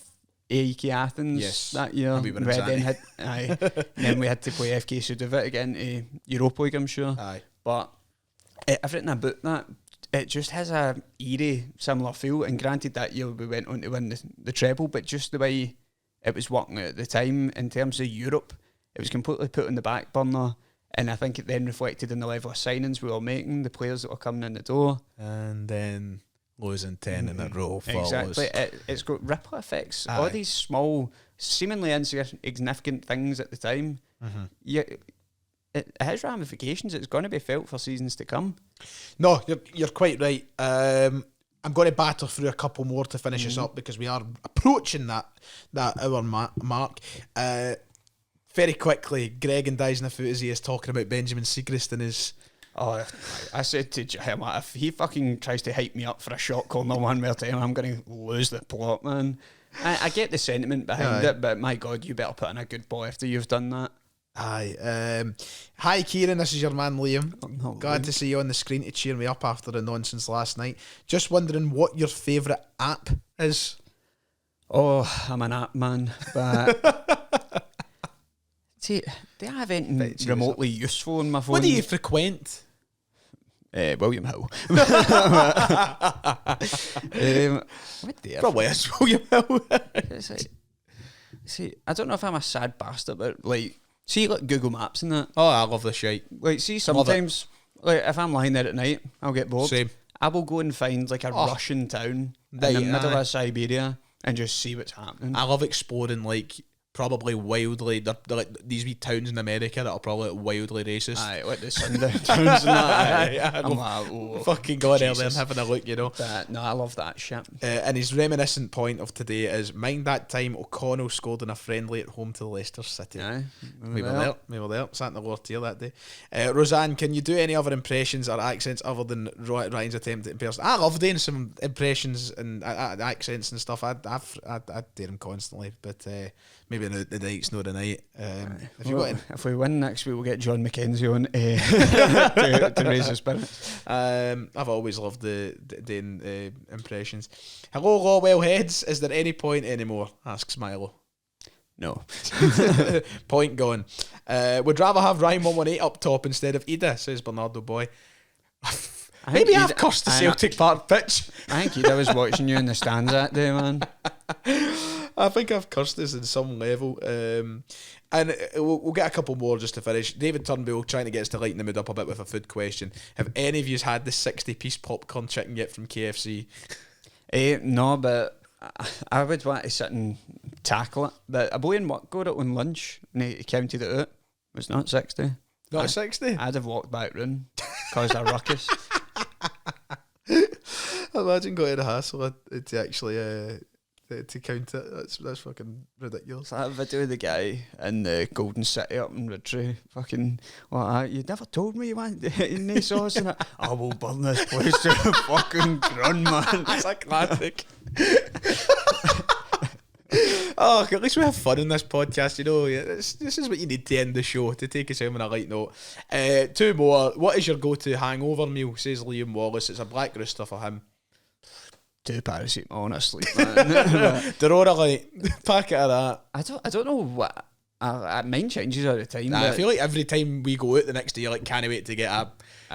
AEK Athens that year. And we were in And then we had to play FK Sudovic again to Europa League, I'm sure. Aye. But everything about that, it just has a eerie, similar feel. And granted, that year we went on to win the treble, but just the way it was working at the time in terms of Europe, it was completely put on the back burner. And I think it then reflected in the level of signings we were making, the players that were coming in the door. And then losing 10 in a row follows. Exactly. It's got ripple effects. All these small, seemingly insignificant things at the time, it has ramifications. It's going to be felt for seasons to come. No, you're quite right. I'm going to batter through a couple more to finish us up because we are approaching that hour mark. Very quickly, Greg and Dyson Afuzi is talking about Benjamin Siegrist and his... Oh, I said to him, if he fucking tries to hype me up for a shot corner one more time, I'm going to lose the plot, man. I get the sentiment behind it, but my God, you better put in a good ball after you've done that. Aye. Hi, Kieran. This is your man, Liam. Glad to see you on the screen to cheer me up after the nonsense last night. Just wondering what your favourite app is. Oh, I'm an app man, but... See, do I have anything remotely useful on my phone? What do you frequent? William Hill. What dare? Probably is William Hill. It's like, see, I don't know if I'm a sad bastard, but like, see, like Google Maps and that. Oh, I love the shite. Like, see, sometimes, like, if I'm lying there at night, I'll get bored. Same. I will go and find like a Russian town in the middle of Siberia and just see what's happening. I love exploring like probably wildly. They're like these wee towns in America that are probably like wildly racist. Aye, like the sundown towns and that. I'm like, oh, fucking going out there and having a look, you know. No, I love that shit. And his reminiscent point of today is, mind that time O'Connell scored in a friendly at home to Leicester City. Aye, we were there. Sat in the Lord tier that day. Roseanne, can you do any other impressions or accents other than Ryan's attempt at impersonation? I love doing some impressions and accents and stuff. I'd do them constantly, but maybe the night's not the night. If we win next week, we'll get John McKenzie on to raise his spirits. I've always loved doing impressions. Hello, Lawwell Heads. Is there any point anymore? Asks Milo. No. Point gone. Would rather have Ryan 118 up top instead of Ida, says Bernardo Boy. Maybe I've cursed the Celtic Park pitch. I think Ida was watching you in the stands that day, man. I think I've cursed this in some level. And we'll get a couple more just to finish. David Turnbull trying to get us to lighten the mood up a bit with a food question. Have any of you had the 60-piece popcorn chicken yet from KFC? No, but I would want to sit and tackle it. But a boy in work got it on lunch and he counted it out. It was not 60. Not 60? I'd have walked back round, caused a ruckus. Imagine going to the hassle to actually to count it. That's fucking ridiculous. That video of the guy in the Golden City up in Ridgely, fucking, you never told me you wanted no sauce in it. I will burn this place to the fucking ground, man. That's a classic. Oh, at least we have fun in this podcast, you know. This is what you need to end the show, to take us home on a light note. Two more. What is your go-to hangover meal, says Liam Wallace. It's a black rooster for him. 2 paracetamol, honestly, man. Dorora Light, packet of that. I don't know what. Mine changes all the time. I feel like every time we go out the next day, you're like, can't wait to get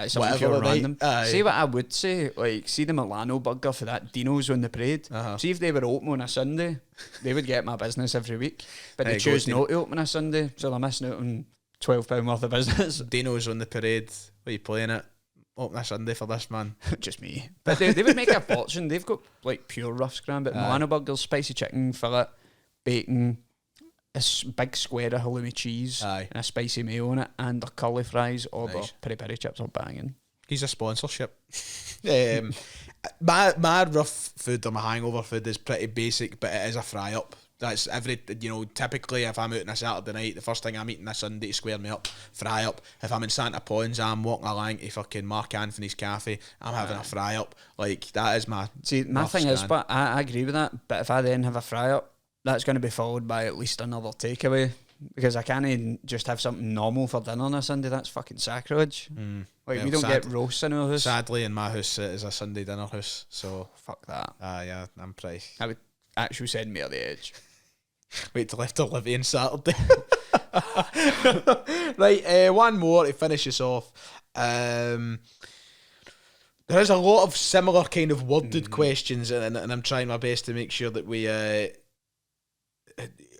something random. See what I would say, like, see the Milano burger for that Dino's on the parade. See if they were open on a Sunday, they would get my business every week. But they choose not to open a Sunday, so they're missing out on £12 worth of business. Dino's on the parade. What are you playing at? Open a Sunday for this, man. Just me. But they would make a fortune. They've got like pure rough scram, but Milano burgers, spicy chicken, fillet, bacon, a big square of halloumi cheese, and a spicy mayo on it, and their curly fries or their peri-peri chips are banging. He's a sponsorship. My rough food or my hangover food is pretty basic, but it is a fry-up. That's typically if I'm out on a Saturday night, the first thing I'm eating a Sunday to square me up, fry up. If I'm in Santa Pons, I'm walking along to fucking Mark Anthony's cafe, I'm having a fry up. Like, that is my... See, my thing is, but I agree with that, but if I then have a fry up, that's going to be followed by at least another takeaway. because I can't just have something normal for dinner on a Sunday. That's fucking sacrilege. Like, Well, we don't get roasts in our house. Sadly, in my house, it is a Sunday dinner house, so Fuck that. yeah, I'm pretty. I would actually send me on the edge. Wait till after Livy on Saturday. Right, one more to finish us off. There is a lot of similar kind of worded questions, and I'm trying my best to make sure that we.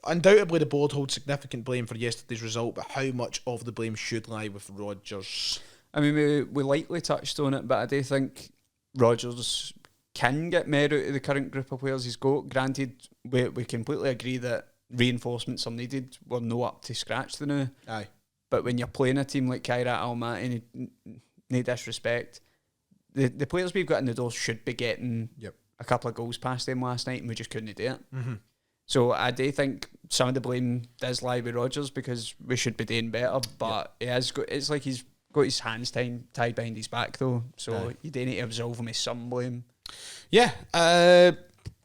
Undoubtedly, the board holds significant blame for yesterday's result, but how much of the blame should lie with Rodgers? I mean, we lightly touched on it, but I do think Rodgers can get more out of the current group of players he's got. Granted, we completely agree that reinforcements are needed. We're no up to scratch the now. Aye. But when you're playing a team like Kairat Almaty, no disrespect, the players we've got in the door should be getting a couple of goals past them last night, and we just couldn't do it. So I do think some of the blame does lie with Rodgers, because we should be doing better. But it's like he's got his hands tied behind his back, though. So you do need to absolve him of some blame. Yeah,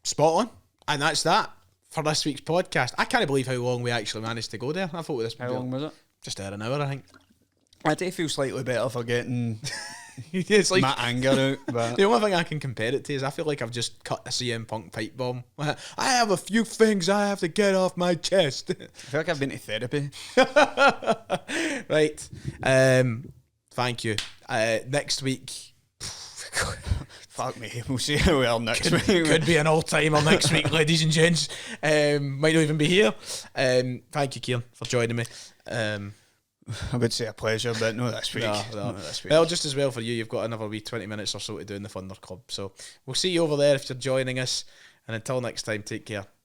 spot on. And that's that for this week's podcast. I can't believe how long we actually managed to go there. I thought this would How be long was it? just over an hour, I think. I do feel slightly better for getting It's like my anger out. But the only thing I can compare it to is I feel like I've just cut a CM Punk pipe bomb. I have a few things I have to get off my chest. I feel like I've been to therapy. Right. Thank you. Next week. Fuck me. We'll see how we are next week. Could be an all-timer next week, ladies and gents. Might not even be here. Thank you, Kieran, for joining me. I would say a pleasure, but no this week. No. Not this week. Well, just as well for you, you've got another wee 20 minutes or so to do in the Thunder Club. So we'll see you over there if you're joining us. And until next time, take care.